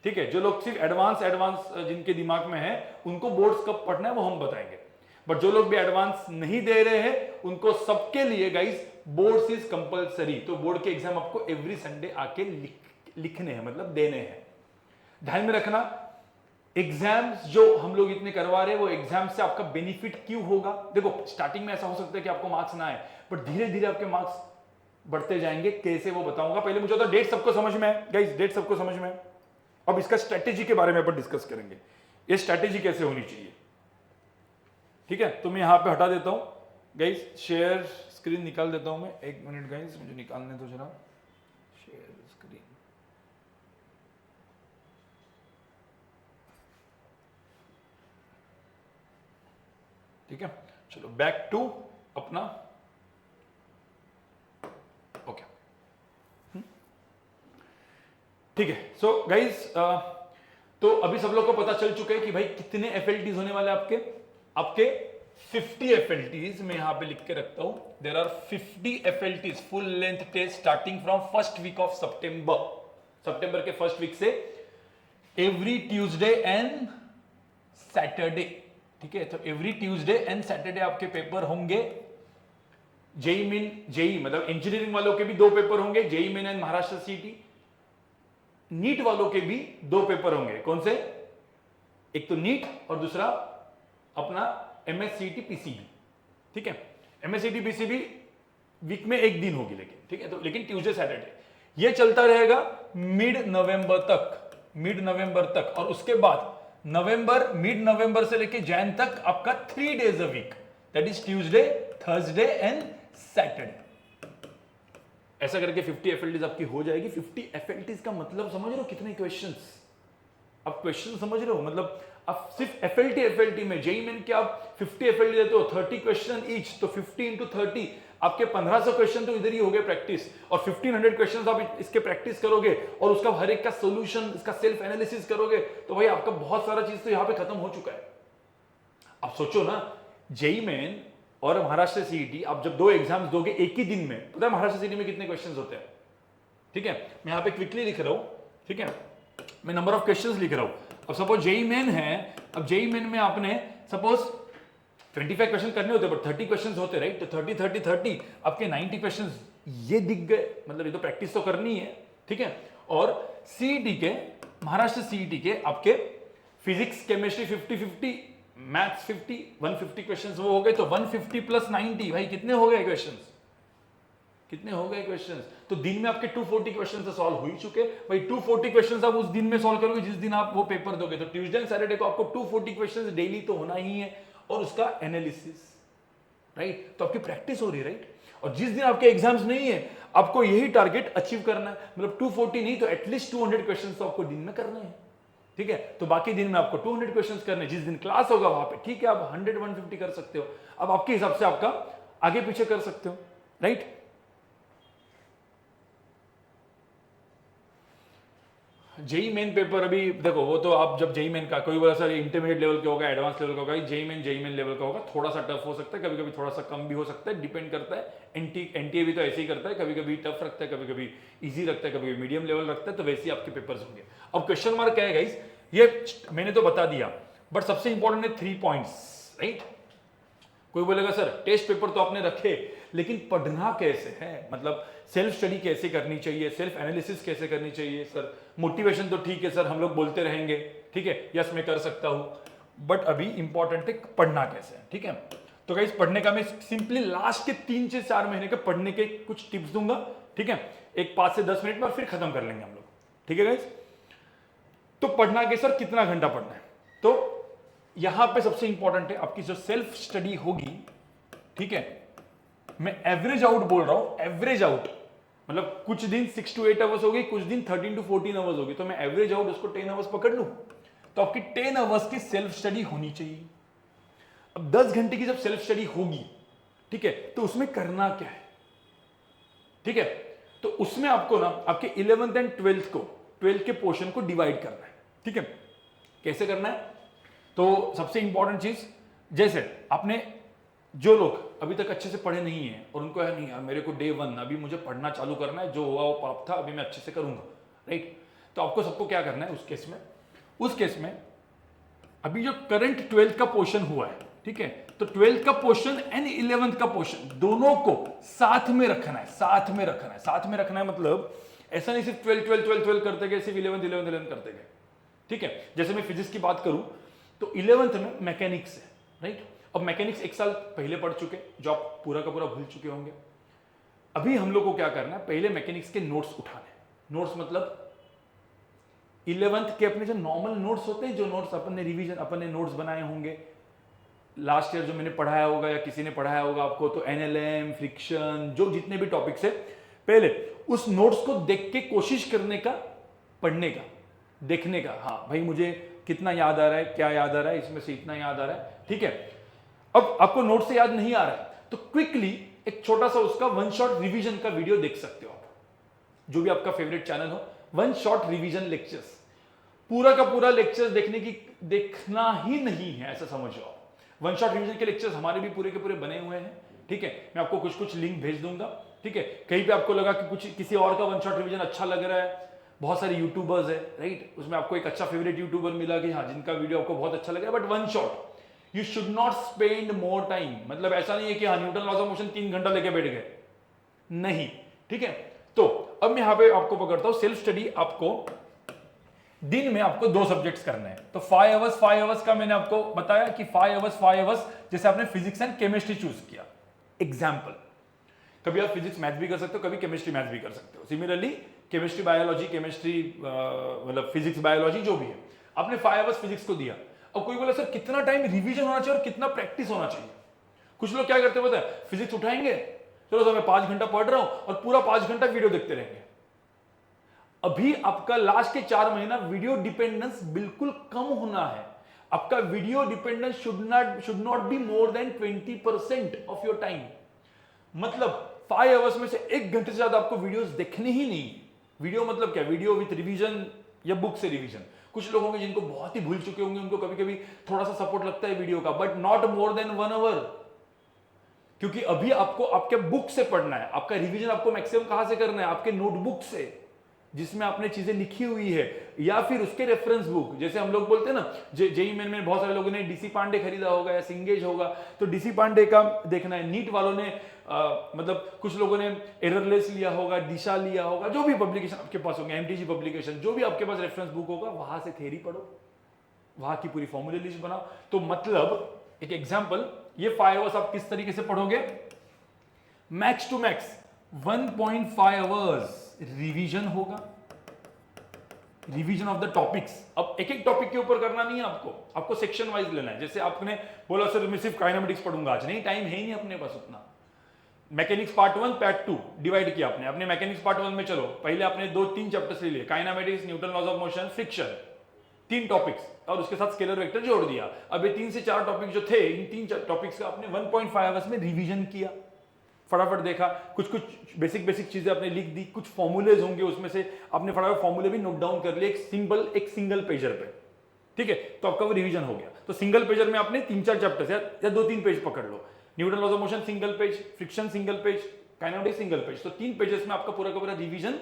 ठीक है। जो लोग सिर्फ एडवांस जिनके दिमाग में है उनको बोर्ड्स कब पढ़ना है वो हम बताएंगे, बट जो लोग भी एडवांस नहीं दे रहे हैं उनको सबके लिए गाइस बोर्ड्स इज कंपलसरी। तो बोर्ड के एग्जाम आपको एवरी संडे आके लिखने हैं, मतलब देने हैं। ध्यान में रखना, एग्जाम्स जो हम लोग इतने करवा रहे हैं वो एग्जाम से आपका बेनिफिट क्यों होगा? देखो स्टार्टिंग में ऐसा हो सकता है कि आपको मार्क्स ना आए, बट धीरे धीरे आपके मार्क्स बढ़ते जाएंगे। कैसे वो बताऊंगा, पहले मुझे तो डेट सबको समझ में है गाइस, डेट सबको समझ में है। अब इसका स्ट्रेटेजी के बारे में अपन डिस्कस करेंगे, ये स्ट्रेटेजी कैसे होनी चाहिए, ठीक है। तो मैं यहां पे हटा देता हूं गाइस, शेयर स्क्रीन निकाल देता हूं मैं, 1 मिनट गाइस मुझे निकालने दो जरा शेयर स्क्रीन। ठीक है, चलो बैक टू अपना, ओके, ठीक है। सो गाइस तो अभी सब लोग को पता चल चुका है कि भाई कितने FLTs होने वाले आपके 50 FLTs मैं यहां पे लिख के रखता हूं। There are 50 FLTs full length test starting from first week of सितंबर के फर्स्ट वीक से एवरी ट्यूसडे एंड सैटरडे, ठीक है। तो एवरी ट्यूसडे एंड सैटरडे आपके पेपर होंगे जेई मेन जेई मतलब इंजीनियरिंग वालों के भी 2 पेपर होंगे, JEE main and Maharashtra CET. NEET वालों के भी 2 पेपर होंगे। कौन से? एक तो नीट और दूसरा अपना एमएससीईटी पीसीबी। ठीक है, एमएससीईटी पीसीबी वीक में एक दिन होगी लेकिन, ठीक है, तो लेकिन ट्यूसडे सैटरडे ये चलता रहेगा मिड नवंबर तक। और उसके बाद मिड नवंबर से लेके जैन तक आपका 3 days a week, that is Tuesday, Thursday and Saturday. ऐसा करके 50 एफएलटीज आपकी हो जाएगी। 50 एफएलटीज का मतलब समझ रहे हो कितने क्वेश्चंस? आप क्वेश्चन समझ रहे हो? मतलब आप सिर्फ एफएलटी में जेई मेन के आप 50 एफएलटी देते हो, 30 क्वेश्चन ईच, तो 50 इंटू 30 आपके 1500 क्वेश्चन तो इधर ही हो गए प्रैक्टिस। और 1500 क्वेश्चन आप इसके प्रैक्टिस करोगे और उसका हर एक का सोल्यूशन, इसका सेल्फ एनालिसिस करोगे, तो भाई आपका बहुत सारा चीज तो यहां पे खत्म हो चुका है। आप सोचो ना, जेई मेन और महाराष्ट्र सीईटी आप जब 2 एग्जाम्स दोगे एक ही दिन में, पता है महाराष्ट्र सीईटी में कितने क्वेश्चंस होते हैं? ठीक है, मैं यहां पे क्विकली लिख रहा हूं, ठीक है, मैं नंबर ऑफ क्वेश्चंस लिख रहा हूं। अब सपोज जेई मेन है, अब जेई मेन में आपने सपोज 25 क्वेश्चन करने होते बट 30 क्वेश्चन होते, राइट? तो 30 आपके 90 क्वेश्चन ये दिख गए, मतलब ये तो प्रैक्टिस तो करनी है, ठीक है। और सीईटी के, महाराष्ट्र सीईटी के आपके फिजिक्स केमिस्ट्री 50-50, मैथ्स 50, 150 क्वेश्चंस वो हो गए, तो 150 प्लस 90 भाई कितने हो गए क्वेश्चंस? कितने हो गए क्वेश्चंस? तो दिन में आपके 240 क्वेश्चन सॉल्व हो ही चुके भाई। 240 क्वेश्चंस आप उस दिन में सॉल्व करोगे जिस दिन आप वो पेपर दोगे। तो ट्यूसडे एंड सैटरडे को आपको 240 क्वेश्चंस डेली तो होना ही है, और उसका एनालिसिस, राइट? तो आपकी प्रैक्टिस हो रही है, राइट? और जिस दिन आपके एग्जाम्स नहीं है आपको यही टारगेट अचीव करना है, मतलब 240 नहीं तो एटलीस्ट 200 क्वेश्चन तो आपको दिन में करने हैं, ठीक है। तो बाकी दिन में आपको 200 क्वेश्चंस करने, जिस दिन क्लास होगा वहां पे ठीक है आप 100-150 कर सकते हो। अब आपके हिसाब से आपका आगे पीछे कर सकते हो, राइट? जेई मेन पेपर अभी देखो, वो तो आप जब जेई मेन का कोई बोला सर इंटरमीडिएट लेवल का होगा, एडवांस लेवल का होगा, जेई मेन लेवल का होगा, थोड़ा सा टफ हो सकता है, कभी कभी थोड़ा सा कम भी हो सकता है, डिपेंड करता है। एनटीए भी तो ऐसे ही करता है, कभी कभी टफ रखता है, कभी कभी इजी रखता है, कभी कभी मीडियम लेवल रखता है, तो वैसे ही आपके पेपर्स होंगे। अब क्वेश्चन मार्क क्या है गाइस, ये मैंने तो बता दिया, बट सबसे इंपॉर्टेंट है 3 पॉइंट्स, राइट? कोई बोलेगा सर टेस्ट पेपर तो आपने रखे, लेकिन पढ़ना कैसे है? मतलब सेल्फ स्टडी कैसे करनी चाहिए, सेल्फ एनालिसिस कैसे करनी चाहिए? सर मोटिवेशन तो ठीक है सर, हम लोग बोलते रहेंगे, ठीक है, यस मैं कर सकता हूं, बट अभी इंपॉर्टेंट है पढ़ना कैसे है, ठीक है। तो गाइस पढ़ने का मैं सिंपली लास्ट के 3 से 4 महीने के पढ़ने के कुछ टिप्स दूंगा, ठीक है, एक 5 से 10 मिनट में, और फिर खत्म कर लेंगे हम लोग, ठीक है गाइस। तो पढ़ना के सर कितना घंटा पढ़ना है, तो यहां पे सबसे इंपॉर्टेंट है आपकी जो सेल्फ स्टडी होगी, ठीक है, मैं एवरेज आउट बोल रहा हूं, एवरेज आउट मतलब कुछ दिन 6 to 8 आवर्स होगी, कुछ दिन 13 to 14 आवर्स होगी, तो मैं एवरेज आउट उसको 10 आवर्स पकड़ लूं, तो आपकी 10 आवर्स की सेल्फ स्टडी होनी चाहिए। अब 10 घंटे की जब सेल्फ स्टडी होगी, ठीक है, तो उसमें करना क्या है, ठीक है, तो उसमें आपको ना आपके 11th एंड 12th के पोर्शन को डिवाइड करना है, ठीक है। कैसे करना है? तो सबसे इंपॉर्टेंट चीज, जैसे आपने जो लोग अभी तक अच्छे से पढ़े नहीं है और उनको है नहीं यार मेरे को डे 1 अभी मुझे पढ़ना चालू करना है, जो हुआ वो पाप था, अभी मैं अच्छे से करूंगा, राइट? तो आपको सबको क्या करना है उस केस में अभी जो करंट 12th का पोर्शन हुआ है, ठीक है, तो 12th का पोर्शन एंड 11th का पोर्शन दोनों को साथ में रखना है, साथ में रखना है, मतलब ऐसा नहीं सिर्फ 12 करते गए, सिर्फ 11 करते गए, ठीक है। जैसे मैं फिजिक्स की बात करूं तो 11th में मैकेनिक्स है, राइट? अब मैकेनिक्स 1 साल पहले पढ़ चुके, जो आप पूरा का पूरा भूल चुके होंगे। अभी हम लोग को क्या करना है, पहले मैकेनिक्स के नोट्स उठाने। नोट्स मतलब 11th के अपने जो नॉर्मल नोट्स होते हैं, जो नोट्स अपन ने नोट्स बनाए होंगे लास्ट ईयर, जो मैंने पढ़ाया होगा या किसी ने पढ़ाया होगा आपको, तो एनएलएम, फ्रिक्शन, जो जितने भी टॉपिक्स है, पहले उस नोट्स को देख के कोशिश करने का, पढ़ने का, देखने का, हाँ भाई मुझे कितना याद आ रहा है, क्या याद आ रहा है, इसमें से इतना याद आ रहा है, ठीक है। अब आपको नोट से याद नहीं आ रहा है तो क्विकली एक छोटा सा उसका 1 शॉट रिवीजन का वीडियो देख सकते हो आप, जो भी आपका फेवरेट चैनल हो, 1 शॉट रिवीजन लेक्चर्स, पूरा का पूरा लेक्चर्स देखना ही नहीं है, ऐसा समझो आप। 1 शॉट रिवीजन के लेक्चर्स हमारे भी पूरे के पूरे बने हुए हैं, ठीक है, मैं आपको कुछ लिंक भेज दूंगा, ठीक है। कहीं पे आपको लगा कि कुछ किसी और का 1 शॉट रिवीजन अच्छा लग रहा है, बहुत सारे यूट्यूबर्स है, राइट, उसमें आपको एक अच्छा फेवरेट यूट्यूबर मिला कि हाँ जिनका वीडियो आपको बहुत अच्छा लग रहा है, but 1 shot you should not spend more time, मतलब ऐसा नहीं है कि हाँ न्यूटन लॉज ऑफ मोशन 3 घंटा लेके बैठ गए, नहीं, ठीक है। तो अब मैं यहां पे आपको पकड़ता हूं, सेल्फ स्टडी आपको दिन में आपको 2 सब्जेक्ट्स करने हैं। तो 5 आवर्स का मैंने आपको बताया कि 5 आवर्स, जैसे आपने फिजिक्स एंड केमिस्ट्री चूज किया, एग्जाम्पल, कभी आप फिजिक्स मैथ भी कर सकते हो, कभी केमिस्ट्री मैथ भी कर सकते हो। सिमिलरली केमिस्ट्री बायोलॉजी, केमिस्ट्री मतलब फिजिक्स बायोलॉजी जो भी है, आपने 5 आवर्स फिजिक्स को दिया। अब कोई बोला सर कितना टाइम रिवीजन होना चाहिए और कितना प्रैक्टिस होना चाहिए। कुछ लोग क्या करते हैं पता है, फिजिक्स उठाएंगे, चलो सर मैं 5 घंटा पढ़ रहा हूं और पूरा 5 घंटा वीडियो देखते रहेंगे। अभी आपका लास्ट के 4 महीना वीडियो डिपेंडेंस बिल्कुल कम होना है। आपका video dependence should not be more than 20% of your time. मतलब 5 आवर्स में से 1 घंटे से ज्यादा आपको वीडियोस देखने ही नहीं। वीडियो मतलब क्या, वीडियो विथ रिवीजन या बुक से रिवीजन। कुछ लोग होंगे जिनको बहुत ही भूल चुके होंगे, उनको कभी कभी थोड़ा सा सपोर्ट लगता है वीडियो का, but not more than 1 hour, क्योंकि अभी आपको आपके बुक से पढ़ना है। आपका रिवीजन आपको मैक्सिमम कहां से करना है, आपके नोटबुक से, जिसमें आपने चीजें लिखी हुई है, या फिर उसके रेफरेंस बुक। जैसे हम लोग बोलते हैं ना, जेईई मेन में बहुत सारे लोगों ने डीसी पांडे खरीदा होगा या सिंगेज होगा, तो डीसी पांडे का देखना है। नीट वालों ने मतलब कुछ लोगों ने एररलेस लिया होगा, दिशा लिया होगा, जो भी पब्लिकेशन आपके पास होंगे, एमटीजी पब्लिकेशन, जो भी आपके पास रेफरेंस बुक होगा, वहां से थ्योरी पढ़ो, वहां की पूरी फॉर्मूले लिस्ट बनाओ। तो मतलब एक एग्जांपल, ये 5 आवर्स आप किस तरीके से पढ़ोगे, max to max 1.5 hours revision होगा, रिवीजन ऑफ द टॉपिक्स। अब एक एक टॉपिक के ऊपर करना नहीं है आपको सेक्शन वाइज लेना है। जैसे आपने बोला सर मैं सिर्फ काइनेमेटिक्स पढ़ूंगा आज, नहीं, टाइम है ही नहीं अपने पास उतना। मैकेनिक्स पार्ट 1 पार्ट 2 डिवाइड किया आपने, अपने मैकेनिक्स पार्ट 1 में चलो, पहले आपने 2-3 चैप्टर्स ले लिए, kinematics, Newton laws of motion, friction, 3 topics, और उसके साथ स्केलर वेक्टर जोड़ दिया। अब ये 3 से 4 टॉपिक जो थे, इन 3 टॉपिक्स का आपने 1.5 आवर्स में रिवीजन किया, फटाफट देखा, कुछ बेसिक चीजें आपने लिख दी, कुछ फॉर्मूलेज होंगे उसमें से आपने फटाफट फॉर्मूले भी नोट डाउन कर लिए एक सिंगल पेजर पे, ठीक है। तो आपका वो रिवीजन हो गया। तो सिंगल पेजर में आपने 3-4 चैप्टर्स या 2-3 पेज पकड़ लो, Newton laws of motion single page, friction single page, kinematics single page, तो 3 पेजेस में आपका पूरा का पूरा रिवीजन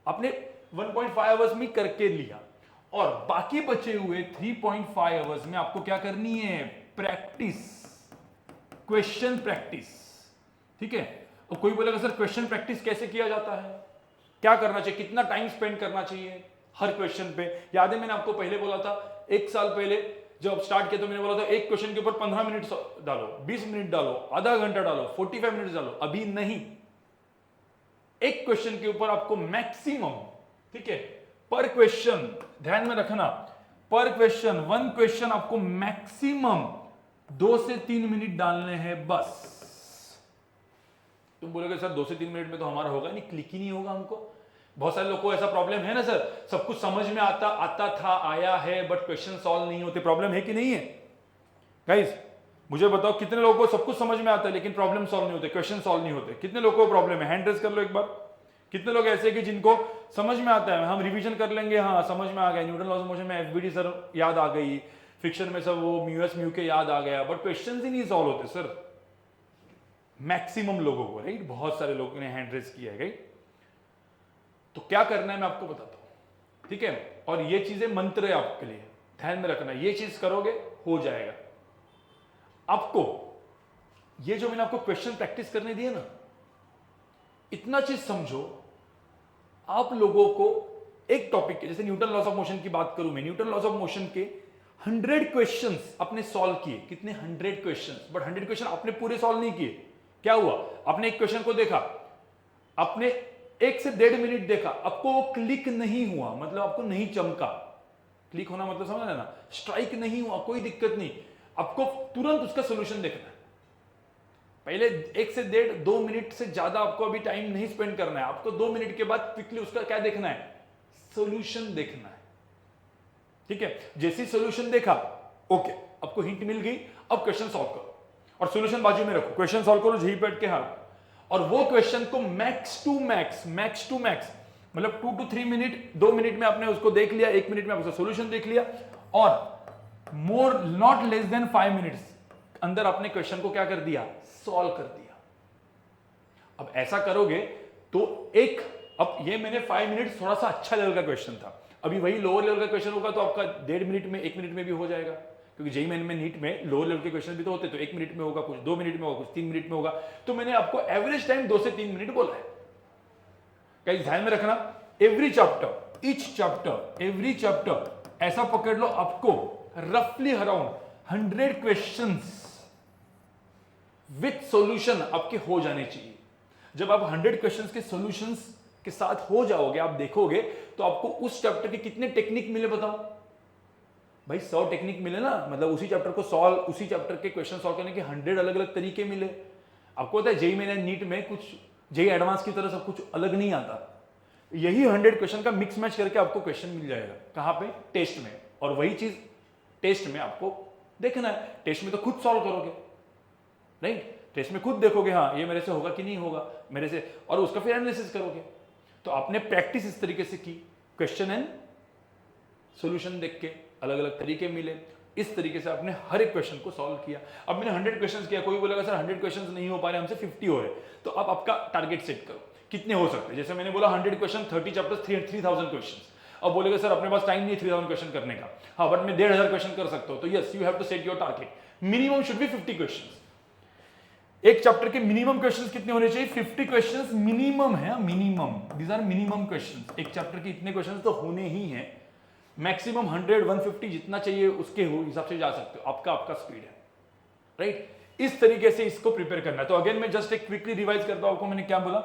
आपने 1.5 आवर्स में करके लिया। और बाकी बचे हुए 3.5 आवर्स में आपको क्या करनी है, प्रैक्टिस, क्वेश्चन प्रैक्टिस, ठीक है। और कोई बोलेगा सर क्वेश्चन प्रैक्टिस कैसे किया जाता है, क्या करना चाहिए, कितना टाइम स्पेंड करना चाहिए हर क्वेश्चन पे। याद है मैंने आपको पहले बोला था, 1 साल पहले जब स्टार्ट किया तो मैंने बोला था एक क्वेश्चन के ऊपर 15 मिनट डालो, 20 मिनट डालो, आधा घंटा डालो, 45 मिनट डालो। अभी नहीं, एक क्वेश्चन के ऊपर आपको मैक्सिमम, ठीक है, पर क्वेश्चन, ध्यान में रखना, पर क्वेश्चन 1 क्वेश्चन आपको मैक्सिमम 2 से 3 मिनट डालने हैं बस। तुम बोलोगे सर 2 से 3 मिनट में तो हमारा होगा नहीं, क्लिक ही नहीं होगा हमको। बहुत सारे लोगों को ऐसा प्रॉब्लम है ना सर, सब कुछ समझ में आता था, आया है, बट क्वेश्चन सॉल्व नहीं होते। प्रॉब्लम है कि नहीं है गाइस, मुझे बताओ, कितने लोगों को सब कुछ समझ में आता है लेकिन प्रॉब्लम सॉल्व नहीं होते, क्वेश्चन सॉल्व नहीं होते? कितने लोगों को प्रॉब्लम है, हैंड रेज कर लो एक बार। कितने लोग ऐसे कि जिनको समझ में आता है, हम रिवीजन कर लेंगे, हाँ समझ में आ गया, न्यूटन लॉज ऑफ मोशन में एफबीडी सर याद आ गई, फ्रिक्शन में सब वो म्यूएस म्यू के याद आ गया, बट क्वेश्चन ही नहीं सॉल्व होते सर, मैक्सिमम लोगों को, राइट। बहुत सारे लोगों ने हैंड रेज किया है, राइट। तो क्या करना है मैं आपको बताता हूं, ठीक है। और ये चीजें मंत्र है आपके लिए, ध्यान में रखना, ये चीज करोगे हो जाएगा। आपको ये जो मैंने आपको क्वेश्चन प्रैक्टिस करने दिए ना, इतना चीज समझो, आप लोगों को एक टॉपिक के, जैसे न्यूटन लॉस ऑफ मोशन की बात करूं मैं, न्यूटन लॉस ऑफ मोशन के 100 क्वेश्चंस आपने सॉल्व किए। कितने? 100 क्वेश्चंस, बट 100 क्वेश्चन आपने पूरे सॉल्व नहीं किए। क्या हुआ, आपने एक क्वेश्चन को देखा, आपने 1 से 1.5 मिनट देखा, आपको वो क्लिक नहीं हुआ, मतलब आपको नहीं चमका। क्लिक होना मतलब समझ लेना, स्ट्राइक नहीं हुआ, कोई दिक्कत नहीं, आपको तुरंत उसका सोल्यूशन देखना है। पहले 1 से 1.5-2 मिनट से ज्यादा आपको अभी टाइम नहीं स्पेंड करना है, आपको 2 मिनट के बाद क्विकली उसका क्या देखना है, सोल्यूशन देखना है, ठीक है। जैसे सोल्यूशन देखा, ओके, आपको हिंट मिल गई, अब क्वेश्चन सॉल्व करो और सोल्यूशन बाजू में रखो, क्वेश्चन सॉल्व करो जी बैठ के हाथ, और वो क्वेश्चन को मैक्स टू मैक्स मतलब 2 to 3 मिनट, 2 मिनट में आपने उसको देख लिया, 1 मिनट में आपका सोल्यूशन देख लिया, और more not less than 5 minutes अंदर आपने क्वेश्चन को क्या कर दिया, सॉल्व कर दिया। अब ऐसा करोगे तो अब ये मैंने 5 मिनट थोड़ा सा अच्छा लेवल का क्वेश्चन था, अभी वही लोअर लेवल का क्वेश्चन होगा तो आपका 1.5 मिनट में, 1 मिनट में भी हो जाएगा, क्योंकि जेईई मेन में नीट में लोअर लेवल के क्वेश्चन भी तो होते, तो 1 मिनट में होगा कुछ, 2 मिनट में होगा कुछ, 3 मिनट में होगा, तो मैंने आपको एवरेज टाइम 2 से 3 मिनट बोला है। गाइस ध्यान में रखना, every chapter, each chapter, every chapter ऐसा पकड़ लो आपको रफली अराउंड 100 क्वेश्चंस विथ सॉल्यूशन आपके हो जाने चाहिए। जब आप 100 क्वेश्चंस के सॉल्यूशंस के साथ हो जाओगे, आप देखोगे तो आपको उस चैप्टर के कितने टेक्निक मिले बताओ भाई। 100 टेक्निक मिले ना, मतलब उसी चैप्टर को सॉल्व, उसी चैप्टर के क्वेश्चन सॉल्व करने के 100 अलग अलग तरीके मिले। आपको पता है जेईई मेन नीट में कुछ जेईई एडवांस की तरह सब कुछ अलग नहीं आता। यही 100 क्वेश्चन का मिक्स मैच करके आपको क्वेश्चन मिल जाएगा। कहां पे? टेस्ट में। और वही चीज टेस्ट में आपको देखना है। टेस्ट में तो खुद सॉल्व करोगे, राइट? टेस्ट में खुद देखोगे, हाँ ये मेरे से होगा कि नहीं होगा मेरे से, और उसका फिर एनालिसिस करोगे। तो आपने प्रैक्टिस इस तरीके से की, क्वेश्चन एंड सॉल्यूशन देख के अलग अलग तरीके मिले, इस तरीके से आपने हर एक क्वेश्चन को सॉल्व किया। अब मैंने 100 क्वेश्चंस किया, कोई बोलेगा सर 100 क्वेश्चंस नहीं हो पा रहे, हमसे 50 हो रहे, तो आप आपका टारगेट सेट करो कितने हो सकते हैं। जैसे मैंने बोला 100 क्वेश्चन, 30 चैप्टर्स, 3000 क्वेश्चंस। अब बोलेगा सर अपने पास टाइम नहीं 3000 क्वेश्चन करने का, हाँ बट मैं 1500 क्वेश्चन कर सकता हूं, तो yes you have to set your target, minimum should be 50 questions. एक चैप्टर के मिनिमम क्वेश्चंस कितने होने चाहिए? 50 क्वेश्चंस मिनिमम है, minimum, these are minimum questions. एक चैप्टर के इतने क्वेश्चंस तो होने ही हैं। मैक्सिमम 100, 150 जितना चाहिए उसके हिसाब से जा सकते हो, आपका स्पीड है, राइट? इस तरीके से इसको प्रिपेयर करना है। तो अगेन मैं जस्ट एक क्विकली रिवाइज करता हूं आपको, मैंने क्या बोला।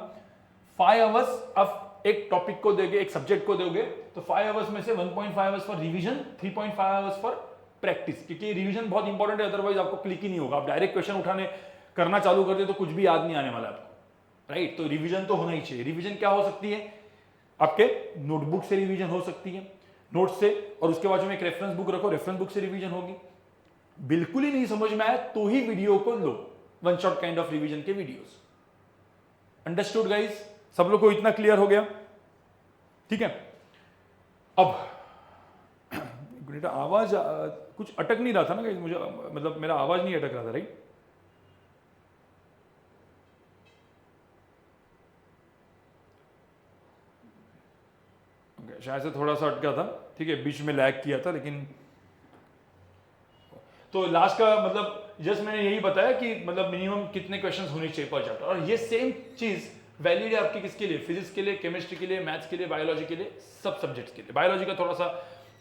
5 आवर्स आप एक टॉपिक को दोगे, एक सब्जेक्ट को दोगे, तो 5 आवर्स में से 1.5 hours for revision, 3.5 hours for practice, क्योंकि रिवीजन बहुत इंपॉर्टेंट है, अदरवाइज आपको क्लिक ही नहीं होगा। आप डायरेक्ट क्वेश्चन उठाने करना चालू कर दे तो कुछ भी याद नहीं आने वाला आपको, राइट? तो रिवीजन तो होना ही चाहिए। रिवीजन क्या हो सकती है? आपके नोटबुक से रिवीजन हो सकती है, नोट से, और उसके बाद में एक रेफरेंस बुक रखो, रेफरेंस बुक से रिवीजन होगी। बिल्कुल ही नहीं समझ में आया तो ही वीडियो को लो, one shot kind of revision के वीडियोस। Understood guys? सब लोग को इतना क्लियर हो गया? ठीक है। अब आवाज कुछ अटक नहीं रहा था ना गाइस, मुझे मतलब मेरा आवाज नहीं अटक रहा था, राइट? शायद से थोड़ा सा अटका था, ठीक है, बीच में लैग किया था, लेकिन तो लास्ट का मतलब जस्ट मैंने यही बताया कि मतलब मिनिमम कितने क्वेश्चंस होने चाहिए पर चैप्टर। और ये सेम चीज वैलिड है आपकी किसके लिए? फिजिक्स के लिए, केमिस्ट्री के लिए, मैथ्स के लिए, बायोलॉजी के लिए, सब सब्जेक्ट्स के लिए। बायोलॉजी का थोड़ा सा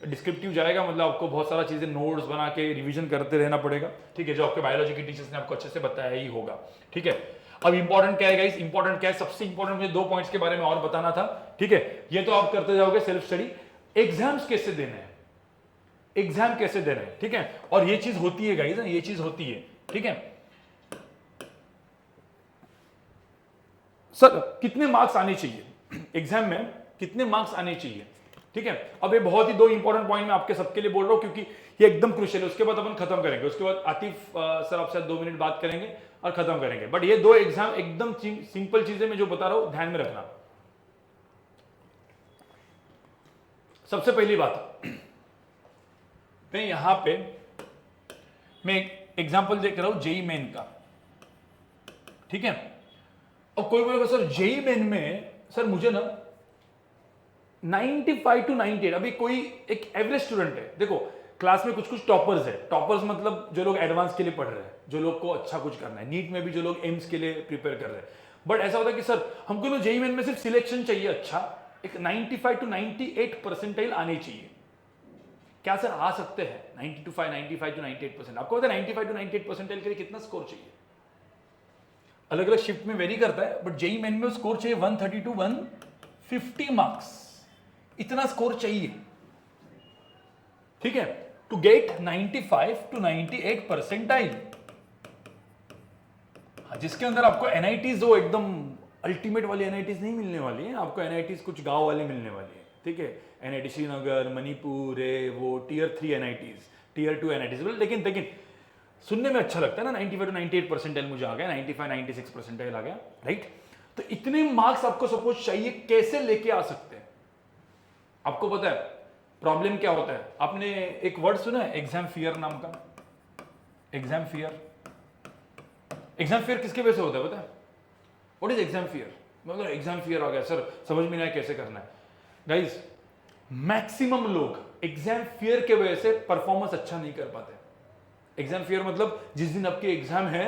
डिस्क्रिप्टिव जाएगा, मतलब आपको बहुत सारा चीजें नोट्स बना के रिवीजन करते रहना पड़ेगा, ठीक है, जो आपके बायोलॉजी के टीचर्स ने आपको अच्छे से बताया ही होगा, ठीक है। अब इंपॉर्टेंट क्या है गाइस? इंपॉर्टेंट क्या है? सबसे इंपॉर्टेंट मुझे 2 पॉइंट्स के बारे में और बताना था, ठीक है। ये तो आप करते जाओगे सेल्फ स्टडी। एग्जाम्स कैसे देने हैं, एग्जाम कैसे दे रहे हैं, ठीक है। और ये चीज होती है गाइस, ये चीज होती है, ठीक है। सर कितने मार्क्स आने चाहिए एग्जाम में, कितने मार्क्स आने चाहिए, ठीक है। अब ये बहुत ही 2 इंपॉर्टेंट पॉइंट मैं आपके सबके लिए बोल रहा हूं, क्योंकि ये एकदम क्रूशियल है। उसके बाद अपन खत्म करेंगे, उसके बाद आतिफ सर आपसे 2 मिनट बात करेंगे और खत्म करेंगे। बट ये 2 एग्जाम एकदम सिंपल चीजें मैं जो बता रहा हूं, ध्यान में रखना। सबसे पहली बात, मैं यहां पे मैं एक एग्जांपल देख रहा हूं जेईई मेन का, ठीक है। अब कोई बोलेगा सर जेईई मेन में सर मुझे ना 95 to 98, अभी कोई एक एवरेज स्टूडेंट है, देखो क्लास में कुछ टॉपर्स है। टॉपर्स मतलब जो लोग एडवांस के लिए पढ़ रहे हैं, जो लोग को अच्छा कुछ करना है, नीट में भी जो लोग एम्स के लिए प्रिपेयर कर रहे हैं। बट ऐसा होता है कि सर हमको ना जेईई मेन में सिर्फ सिलेक्शन चाहिए, अच्छा एक 95 to 98 परसेंटाइल आने चाहिए। क्या सर आ सकते हैं 95 to 98%? आपको पता है 95 to 98 परसेंटाइल के लिए कितना स्कोर चाहिए? अलग अलग शिफ्ट में वेरी करता है, बट जेईई मेन में स्कोर चाहिए 130 to 150 मार्क्स, इतना स्कोर चाहिए, ठीक है, टू गेट 95 to 98 परसेंटाइल। जिसके अंदर आपको एनआईटीज हो एकदम अल्टीमेट वाली एनआईटीज नहीं मिलने वाली है, आपको एनआईटीज कुछ गांव वाले मिलने वाली है, ठीक है। एनआईटी श्रीनगर, मणिपुर है, वो टियर 3 एनआईटीज, टियर 2 एनआईटीज, लेकिन सुनने में अच्छा लगता है ना, 95 to 98 परसेंटाइल मुझे आ गया, 95 96 परसेंटाइल आ गया, राइट। तो इतने मार्क्स आपको सपोज चाहिए, कैसे लेके आ सकते हैं? आपको पता है प्रॉब्लम क्या होता है? आपने एक वर्ड सुना है एग्जाम फियर नाम का? एग्जाम फियर, एग्जाम फियर किसके वजह से होता है पता है? What is exam fear? मतलब एग्जाम फियर आ गया सर, समझ में नहीं आया कैसे करना है। गाइस मैक्सिमम लोग एग्जाम फियर के वजह से परफॉर्मेंस अच्छा नहीं कर पाते, एग्जाम फियर मतलब जिस दिन आपके एग्जाम है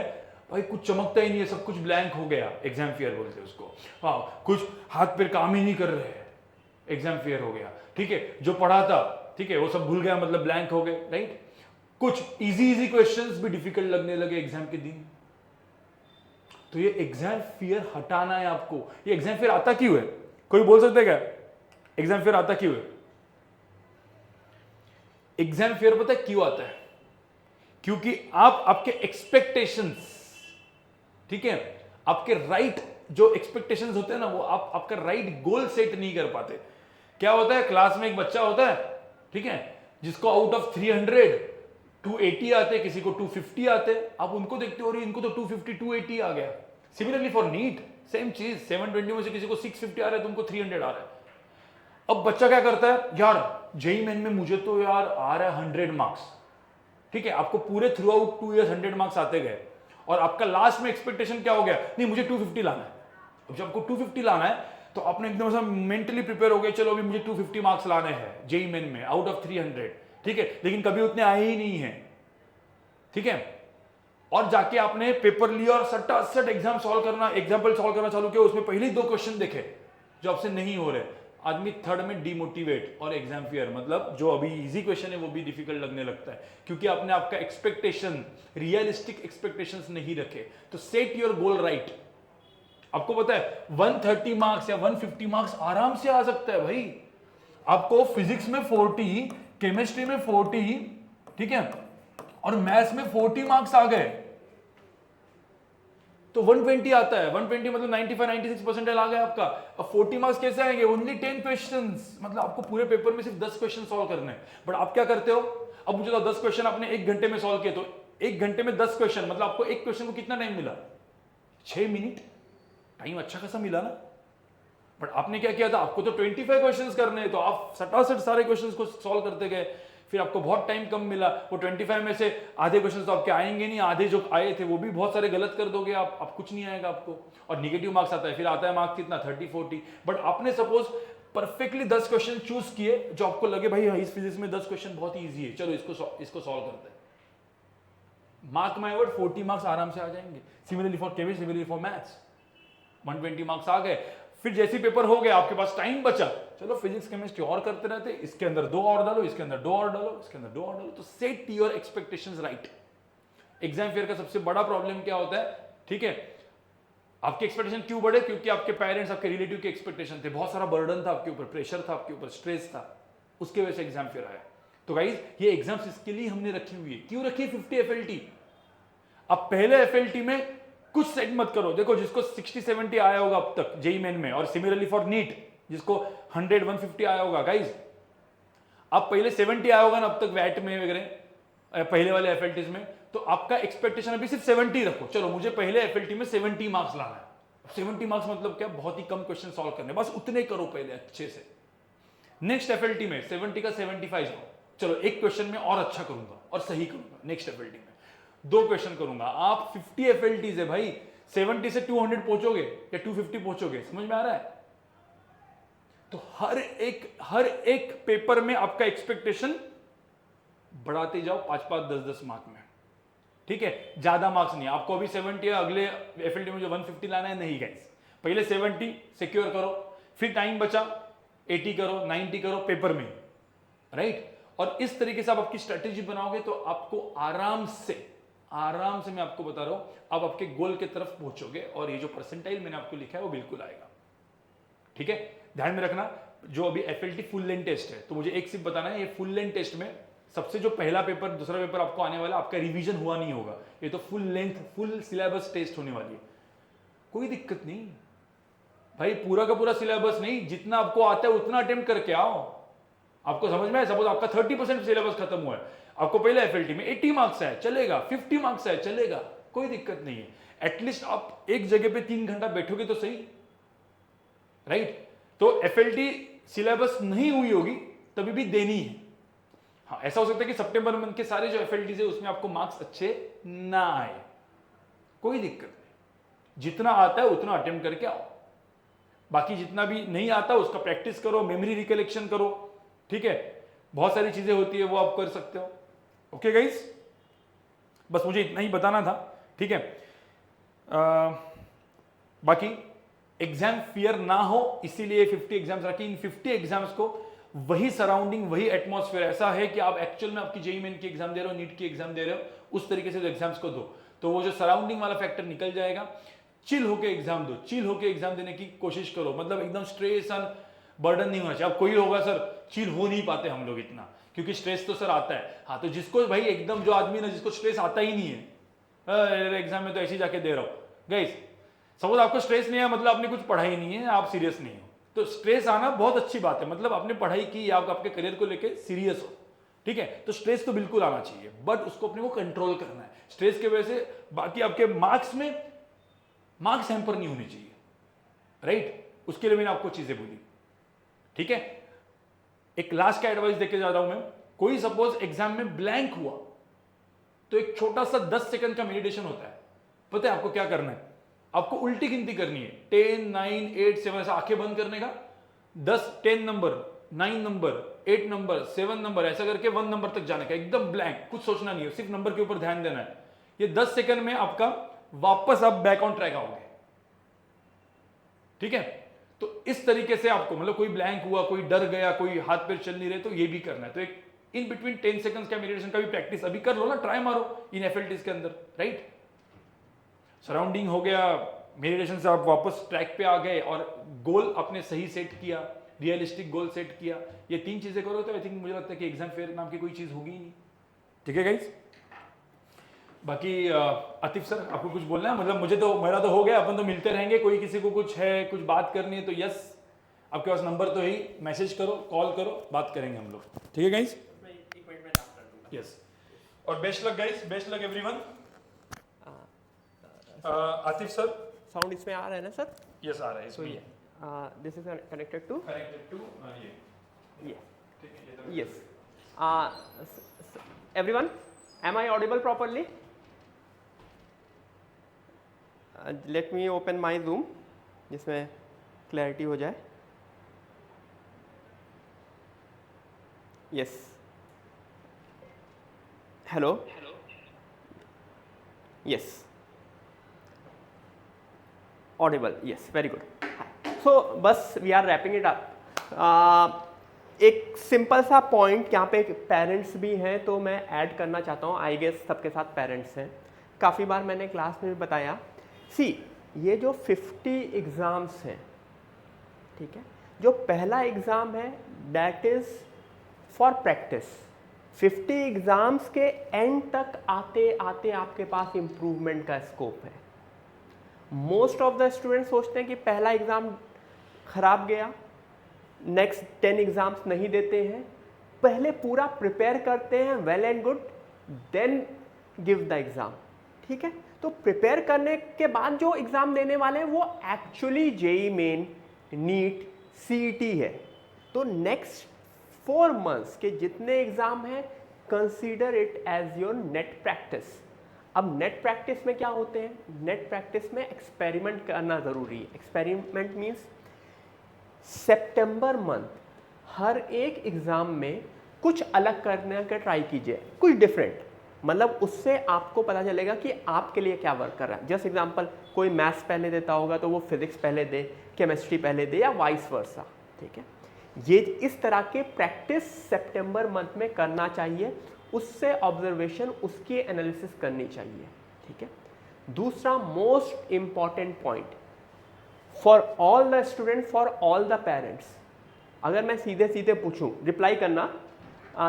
भाई कुछ चमकता ही नहीं है, सब कुछ ब्लैंक हो गया, एग्जाम फियर बोलते हैं उसको। हाँ, कुछ हाथ पैर काम ही नहीं कर रहे, एग्जाम फियर हो गया। ठीक है, जो पढ़ा था ठीक है वो सब भूल गया, मतलब ब्लैंक हो गए, राइट। कुछ इजी क्वेश्चंस भी डिफिकल्ट लगने लगे एग्जाम के दिन। तो ये एग्जाम फियर हटाना है आपको। ये एग्जाम फियर आता क्यों है, कोई बोल सकते क्या एग्जाम फियर आता क्यों है? एग्जाम फियर पता है क्यों आता है? क्योंकि आप आपके एक्सपेक्टेशंस, ठीक है, आपके राइट जो एक्सपेक्टेशंस होते हैं ना, वो आप आपका राइट गोल सेट नहीं कर पाते। क्या होता है, क्लास में एक बच्चा होता है, ठीक है, जिसको आउट ऑफ 300 280 आते, किसी को 250 आते, आप उनको देखते हो, इनको तो 250 280 आ गया। सिमिलरली फॉर नीट सेम चीज, 720 में से किसी को 650 आ रहा है, तुमको 300 आ रहा है। अब बच्चा क्या करता है, यार जेईई मेन में मुझे तो यार आ रहा है 100 मार्क्स, ठीक है, आपको पूरे थ्रू आउट 2 इयर्स 100 मार्क्स आते गए, और आपका लास्ट में एक्सपेक्टेशन क्या हो गया, नहीं मुझे 250 लाना है। अब जब आपको 250 लाना है तो आपने एकदम से मेंटली प्रिपेयर हो गए, चलो अभी मुझे 250 मार्क्स लाने हैं जेईई मेन में आउट ऑफ 300, ठीक है, लेकिन कभी उतने आए ही नहीं है, ठीक है, और जाके आपने पेपर लिया और सट एग्जाम सॉल्व करना, एग्जाम्पल सॉल्व करना चालू किया, उसमें पहले ही 2 क्वेश्चन देखे जो आपसे नहीं हो रहे, आदमी थर्ड में डिमोटिवेट और एग्जाम फियर, मतलब जो अभी इजी क्वेश्चन है वो भी डिफिकल्ट लगने लगता है, क्योंकि आपने आपका एक्सपेक्टेशन, रियलिस्टिक एक्सपेक्टेशंस नहीं रखे। तो सेट योर गोल राइट। आपको पता है 130 मार्क्स या 150 मार्क्स आराम से आ सकता है भाई। आपको फिजिक्स में 40, केमिस्ट्री में 40, ठीक है, और मैथ्स में 40 मार्क्स आ गए तो 120 आता है। 120 मतलब 95-96 परसेंटाइल आ गया आपका। अब 40 मार्क्स कैसे आएंगे, ओनली 10 क्वेश्चंस, मतलब आपको पूरे पेपर में सिर्फ 10 क्वेश्चन सॉल्व करने हैं। बट आप क्या करते हो, अब मुझे तो 10 क्वेश्चन आपने 1 घंटे में सॉल्व किए, तो 1 घंटे में 10 क्वेश्चन, मतलब आपको एक क्वेश्चन को कितना टाइम मिला, 6 मिनट, टाइम अच्छा खासा मिला ना। बट आपने क्या किया था, आपको तो 25 क्वेश्चंस करने हैं, तो आप सटासट सारे क्वेश्चंस को सॉल्व करते गए, फिर आपको बहुत टाइम कम मिला। वो 25 में से आधे क्वेश्चंस तो आपके आएंगे नहीं, आधे जो आए थे वो भी बहुत सारे गलत कर दोगे आप कुछ नहीं आएगा आपको, और निगेटिव मार्क्स आता है, फिर आता है मार्क्स कितना 30-40। बट आपने सपोज परफेक्टली 10 क्वेश्चन चूज किए जो आपको लगे भाई इस फिजिक्स में 10 क्वेश्चन बहुत ईजी है, चलो इसको सॉल्व करते हैं, मार्क माय वर्ड 40 मार्क्स आराम से आ जाएंगे। Similarly for chemistry, similarly for maths 120 marks आ गए। फिर जैसे पेपर हो गया, आपके पास टाइम बचा, चलो फिजिक्स केमिस्ट्री और करते रहते, इसके अंदर 2 और डालो, इसके अंदर 2 और डालो, इसके अंदर 2 और डालो। तो set your expectations right. Exam fear का सबसे बड़ा प्रॉब्लम क्या होता है, ठीक है, आपके एक्सपेक्टेशन क्यों बढ़े, क्योंकि आपके पेरेंट्स, आपके रिलेटिव के एक्सपेक्टेशन थे, बहुत सारा बर्डन था आपके ऊपर, प्रेशर था आपके ऊपर, स्ट्रेस था, उसके वजह से एग्जाम फेयर आया। तो गाइज ये एग्जाम्स इसके लिए हमने रखी हुई है। क्यों रखी है 50 FLT? अब पहले FLT में कुछ सेट मत करो, देखो जिसको 60-70 आया होगा अब तक जेईई मेन में, और सिमिलरली फॉर नीट जिसको 100-150 आया होगा, गाइज अब पहले 70 आया होगा ना अब तक वैट में वगैरह पहले वाले FLTs में, तो आपका एक्सपेक्टेशन अभी सिर्फ 70 रखो, चलो मुझे पहले FLT में 70 मार्क्स लाना है। 70 मार्क्स मतलब क्या, बहुत ही कम क्वेश्चन सॉल्व करने, बस उतने करो पहले अच्छे से। नेक्स्ट FLT में 70 का 75 जाओ, चलो एक क्वेश्चन में और अच्छा करूंगा और सही करूंगा, नेक्स्ट FLT में 2 क्वेश्चन करूंगा। आप 50 FLTs है भाई, 70 से 200 पहुंचोगे या 250 पहुंचोगे, समझ में आ रहा है? तो हर एक पेपर में आपका एक्सपेक्टेशन बढ़ाते जाओ 5-5, 10-10 मार्क में, ठीक है, ज्यादा मार्क्स नहीं। आपको अभी 70 है, अगले FLT में जो 150 लाना है, नहीं गाइस, पहले 70 सिक्योर करो, फिर टाइम बचा 80 करो, 90 करो पेपर में, राइट। और इस तरीके से आप आपकी स्ट्रेटेजी बनाओगे तो आपको आराम से मैं आपको बता रहा हूं, आप आपके गोल की तरफ पहुंचोगे, और ये जो परसेंटाइल मैंने आपको लिखा है वो बिल्कुल आएगा, ठीक है। ध्यान में रखना, जो अभी FLT फुल लेंथ टेस्ट है, तो मुझे एक सिर्फ बताना है, ये फुल लेंथ टेस्ट में सबसे जो पहला पेपर, दूसरा पेपर आपको आने वाला, आपका रिवीजन हुआ नहीं होगा, ये तो full length full syllabus test होने वाली है। कोई दिक्कत नहीं भाई, पूरा का पूरा सिलेबस नहीं, जितना आपको आता है उतना अटेम्प्ट करके आओ। आपको समझ में है, सपोज आपका 30% सिलेबस खत्म हुआ है, आपको पहले FLT में 80 मार्क्स है, चलेगा, 50 मार्क्स है, चलेगा, कोई दिक्कत नहीं है। एटलीस्ट आप एक जगह पे 3 घंटा बैठोगे तो सही, राइट। तो FLT सिलेबस नहीं हुई होगी तभी भी देनी है। हाँ, ऐसा हो सकता है कि सितंबर मंथ के सारे जो FLTs है उसमें आपको मार्क्स अच्छे ना आए, कोई दिक्कत नहीं, जितना आता है उतना अटेम्प्ट करके आओ। बाकी जितना भी नहीं आता उसका प्रैक्टिस करो, मेमोरी रिकलेक्शन करो, ठीक है, बहुत सारी चीजें होती है वो आप कर सकते हो। ओके गाइस, बस मुझे इतना ही बताना था, ठीक है। बाकी एग्जाम फियर ना हो इसीलिए 50 एग्जाम्स रखी। इन 50 एग्जाम्स को वही सराउंडिंग, वही एटमॉस्फेयर ऐसा है कि आप एक्चुअल में आपकी जेईई मेन की एग्जाम दे रहे हो, नीट की एग्जाम दे रहे हो, उस तरीके से एग्जाम्स को दो, तो वो जो सराउंडिंग वाला फैक्टर निकल जाएगा। चिल होके एग्जाम दो, चिल होके एग्जाम देने की कोशिश करो, मतलब एकदम स्ट्रेस एंड बर्डन नहीं होना चाहिए। अब कोई होगा सर चिल हो नहीं पाते हम लोग इतना, क्योंकि स्ट्रेस तो सर आता है। हाँ, तो जिसको भाई एकदम जो आदमी ना जिसको स्ट्रेस आता ही नहीं है, एग्जाम में तो ऐसे ही जाके दे रहा हूँ, गाइस सपोज आपको स्ट्रेस नहीं है, मतलब आपने कुछ पढ़ाई नहीं है, आप सीरियस नहीं हो, तो स्ट्रेस आना बहुत अच्छी बात है, मतलब आपने पढ़ाई की या आप आपके करियर को लेकर सीरियस हो, ठीक है। तो स्ट्रेस तो बिल्कुल आना चाहिए, बट उसको अपने को कंट्रोल करना है। स्ट्रेस की वजह से बाकी आपके मार्क्स हैम्पर नहीं होनी चाहिए, राइट। उसके लिए मैंने आपको चीजें बोली, ठीक है। एक लास्ट का एडवाइस देके जा रहा हूं मैं। कोई सपोज एग्जाम में ब्लैंक हुआ तो एक छोटा सा 10 सेकंड का मेडिटेशन होता है। पता है आपको क्या करना है? आपको उल्टी गिनती करनी है, 10 9 8 7, ऐसा आंखें बंद करने का, 10 नंबर, 9 नंबर, 8 नंबर, 7 नंबर, ऐसा करके 1 नंबर तक जाने का, एकदम ब्लैंक, कुछ सोचना नहीं है, सिर्फ नंबर के ऊपर ध्यान देना है। ये 10 सेकंड में आपका वापस आप बैक ऑन ट्रैक आओगे, ठीक है। तो इस तरीके से आपको, मतलब कोई ब्लैंक हुआ, कोई डर गया, कोई हाथ पैर चल नहीं रहे, तो ये भी करना है। तो एक इन बिटवीन 10 सेकंड्स का मेडिटेशन का भी प्रैक्टिस अभी कर लो ना, ट्राई मारो इन एफएलटीज के अंदर, राइट। सराउंडिंग हो गया, मेडिटेशन से आप वापस ट्रैक पे आ गए और गोल अपने सही सेट किया, रियलिस्टिक गोल सेट किया। ये 3 चीजें करो तो आई थिंक मुझे लगता है कि एग्जाम फेयर नाम की कोई चीज होगी ही नहीं, ठीक है गाइस। बाकी आतिफ सर आपको कुछ बोलना है? मतलब मेरा तो हो गया, अपन तो मिलते रहेंगे, कोई किसी को कुछ है, कुछ बात करनी है तो यस, आपके पास नंबर तो है ही, मैसेज करो, कॉल करो, बात करेंगे हम लोग, ठीक है गाइस। यस, और best luck guys, best luck everyone. Atif sir, sound इसमें आ रहा है ना सर? यस आ रहा है इसमें। दिस इज कनेक्टेड टू ये ठीक है, ये yes. Everyone, am I audible properly? Let me open my Zoom जिसमें क्लैरिटी हो जाए। Yes. Hello. Yes. Audible. Yes. Very good. So बस we are wrapping it up. एक सिंपल सा पॉइंट यहाँ पे पेरेंट्स भी हैं तो मैं ऐड करना चाहता हूँ। आई गेस सबके साथ पेरेंट्स हैं, काफ़ी बार मैंने क्लास में भी बताया। सी, ये जो 50 एग्ज़ाम्स हैं, ठीक है, जो पहला एग्ज़ाम है that is for practice. 50 exams के एंड तक आते आते आपके पास इम्प्रूवमेंट का स्कोप है। मोस्ट ऑफ द स्टूडेंट्स सोचते हैं कि पहला एग्ज़ाम खराब गया, नेक्स्ट 10 एग्जाम्स नहीं देते हैं, पहले पूरा प्रिपेयर करते हैं, well and good, then give the exam, ठीक है। तो प्रिपेयर करने के बाद जो एग्ज़ाम देने वाले हैं वो actually JEE Main, NEET, CET है। तो नेक्स्ट 4 मंथ्स के जितने एग्ज़ाम हैं, consider it as your net practice. अब नेट प्रैक्टिस में क्या होते हैं? नेट प्रैक्टिस में एक्सपेरिमेंट करना ज़रूरी है। एक्सपेरिमेंट मीन्स सितंबर मंथ हर एक एग्ज़ाम में कुछ अलग करने का ट्राई कीजिए, कुछ डिफरेंट, मतलब उससे आपको पता चलेगा कि आपके लिए क्या वर्क कर रहा है। जस्ट एग्जांपल, कोई मैथ्स पहले देता होगा तो वो फिजिक्स पहले दे, केमिस्ट्री पहले दे, या वाइस वर्सा, ठीक है। ये इस तरह के प्रैक्टिस सितंबर मंथ में करना चाहिए, उससे ऑब्जर्वेशन, उसकी एनालिसिस करनी चाहिए, ठीक है। दूसरा most important point for all the student, for all the parents, अगर मैं सीधे सीधे पूछूं, रिप्लाई करना,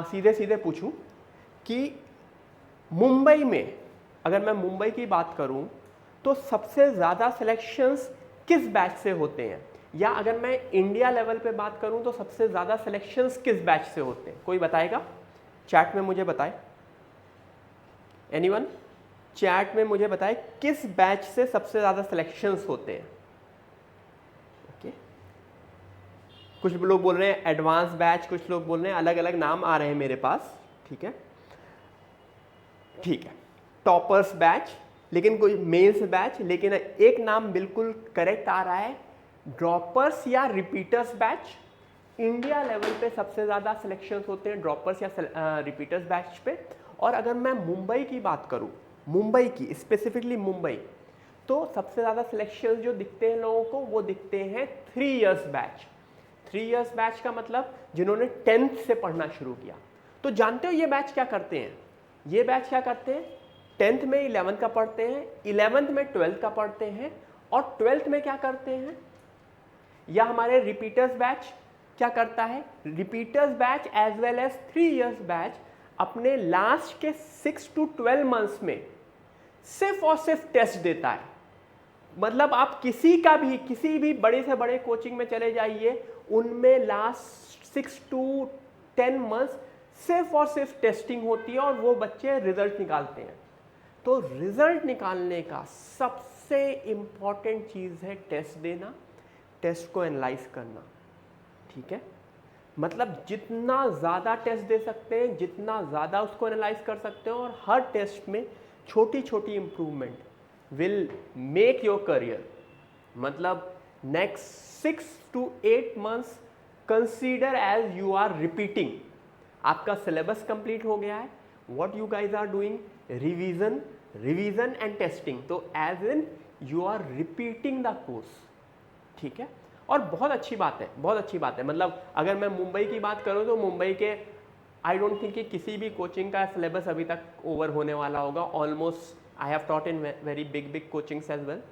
सीधे सीधे पूछूं कि मुंबई में, अगर मैं मुंबई की बात करूं तो सबसे ज़्यादा सिलेक्शंस किस बैच से होते हैं, या अगर मैं इंडिया लेवल पे बात करूं तो सबसे ज़्यादा सिलेक्शंस किस बैच से होते हैं? कोई बताएगा? चैट में मुझे बताए, एनीवन? चैट में मुझे बताए किस बैच से सबसे ज़्यादा सिलेक्शंस होते हैं। ओके, कुछ लोग बोल रहे हैं एडवांस बैच, कुछ लोग बोल रहे हैं, अलग अलग नाम आ रहे हैं मेरे पास, ठीक है, ठीक है। टॉपर्स बैच, लेकिन कोई मेंस बैच, लेकिन एक नाम बिल्कुल करेक्ट आ रहा है, ड्रॉपर्स या रिपीटर्स बैच। इंडिया लेवल पे सबसे ज़्यादा सिलेक्शंस होते हैं ड्रॉपर्स या रिपीटर्स बैच पे। और अगर मैं मुंबई की बात करूं मुंबई की, स्पेसिफिकली मुंबई, तो सबसे ज़्यादा सिलेक्शन जो दिखते हैं लोगों को वो दिखते हैं 3 इयर्स बैच। 3 इयर्स बैच का मतलब जिन्होंने 10th से पढ़ना शुरू किया। तो जानते हो ये बैच क्या करते हैं? ये बैच क्या करते हैं? 10th में 11th का पढ़ते हैं, 11th में 12th का पढ़ते हैं, और 12th में क्या करते हैं? या हमारे रिपीटर्स बैच क्या करता है? Repeaters batch as well as 3 years batch अपने लास्ट के 6 to 12 मंथ्स में सिर्फ और सिर्फ टेस्ट देता है। मतलब आप किसी भी बड़े से बड़े कोचिंग में चले जाइए, उनमें लास्ट 6 to 10 मंथ्स सिर्फ और सिर्फ टेस्टिंग होती है और वो बच्चे रिजल्ट निकालते हैं। तो रिजल्ट निकालने का सबसे इम्पॉर्टेंट चीज़ है टेस्ट देना, टेस्ट को एनालाइज करना, ठीक है? मतलब जितना ज़्यादा टेस्ट दे सकते हैं, जितना ज़्यादा उसको एनालाइज कर सकते हैं, और हर टेस्ट में छोटी छोटी improvement will make your career. मतलब next 6 to 8 months consider as you are repeating. आपका सिलेबस कंप्लीट हो गया है, what you guys are doing, revision and testing. तो as in you are repeating the course, ठीक है? और बहुत अच्छी बात है, बहुत अच्छी बात है। मतलब अगर मैं मुंबई की बात करूं तो मुंबई के आई डोंट थिंक कि किसी भी कोचिंग का सिलेबस अभी तक ओवर होने वाला होगा। Almost I have taught in very big coachings as well.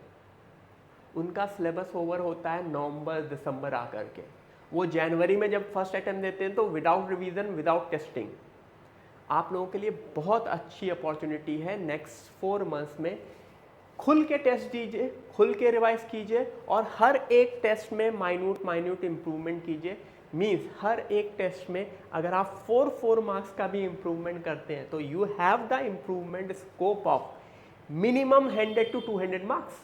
उनका सिलेबस ओवर होता है नवंबर दिसंबर आकर के। वो जनवरी में जब फर्स्ट अटेम्प्ट देते हैं तो विदाउट रिवीजन, विदाउट टेस्टिंग। आप लोगों के लिए बहुत अच्छी अपॉर्चुनिटी है नेक्स्ट 4 मंथ्स में। खुल के टेस्ट दीजिए, खुल के रिवाइज कीजिए, और हर एक टेस्ट में माइन्यूट इम्प्रूवमेंट कीजिए। मीन्स हर एक टेस्ट में अगर आप 4 मार्क्स का भी इम्प्रूवमेंट करते हैं तो you have the improvement scope of minimum 100 to 200 marks.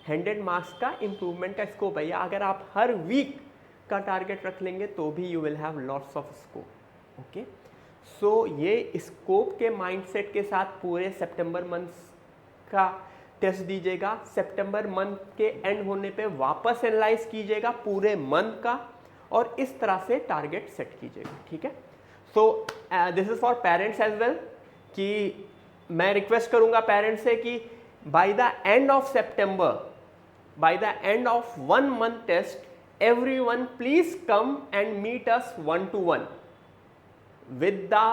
100 marks का इम्प्रूवमेंट का स्कोप है। या अगर आप हर वीक का टारगेट रख लेंगे तो भी you will have lots of scope. Okay, so ये स्कोप के माइंडसेट के साथ पूरे सितंबर मंथ का टेस्ट दीजिएगा। सितंबर मंथ के एंड होने पे वापस एनालाइज कीजिएगा पूरे मंथ का, और इस तरह से टारगेट सेट कीजिएगा, ठीक है? So this is for parents as well, कि मैं रिक्वेस्ट करूंगा पेरेंट्स से कि by the end of September, by the end of 1 month टेस्ट, everyone please come and meet us 1-to-1 with the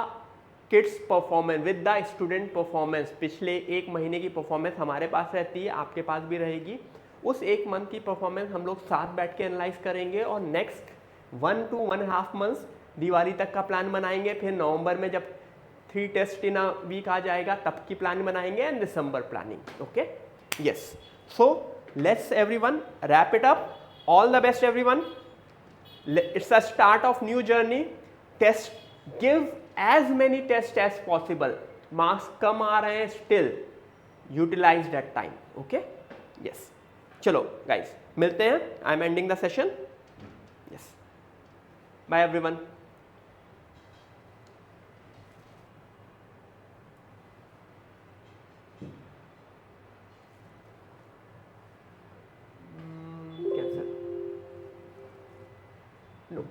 kids performance, with the student performance. पिछले 1 महीने की performance हमारे पास रहती है, आपके पास भी रहेगी। उस 1 मंथ की परफॉर्मेंस हम लोग साथ बैठ के एनालाइज करेंगे, और नेक्स्ट 1 to 1.5 मंथ्स दिवाली तक का प्लान बनाएंगे। फिर नवंबर में जब 3 टेस्ट इन अ वीक आ जाएगा तब की प्लान बनाएंगे, एंड दिसंबर planning. Okay, yes, so let's everyone wrap it up. All the best everyone, it's a start of new journey. Test, give as many tests as possible। Marks कम आ रहे हैं, still utilize that time. Okay, yes, चलो guys मिलते हैं। I am ending the session. Yes, bye everyone. Cancel, no.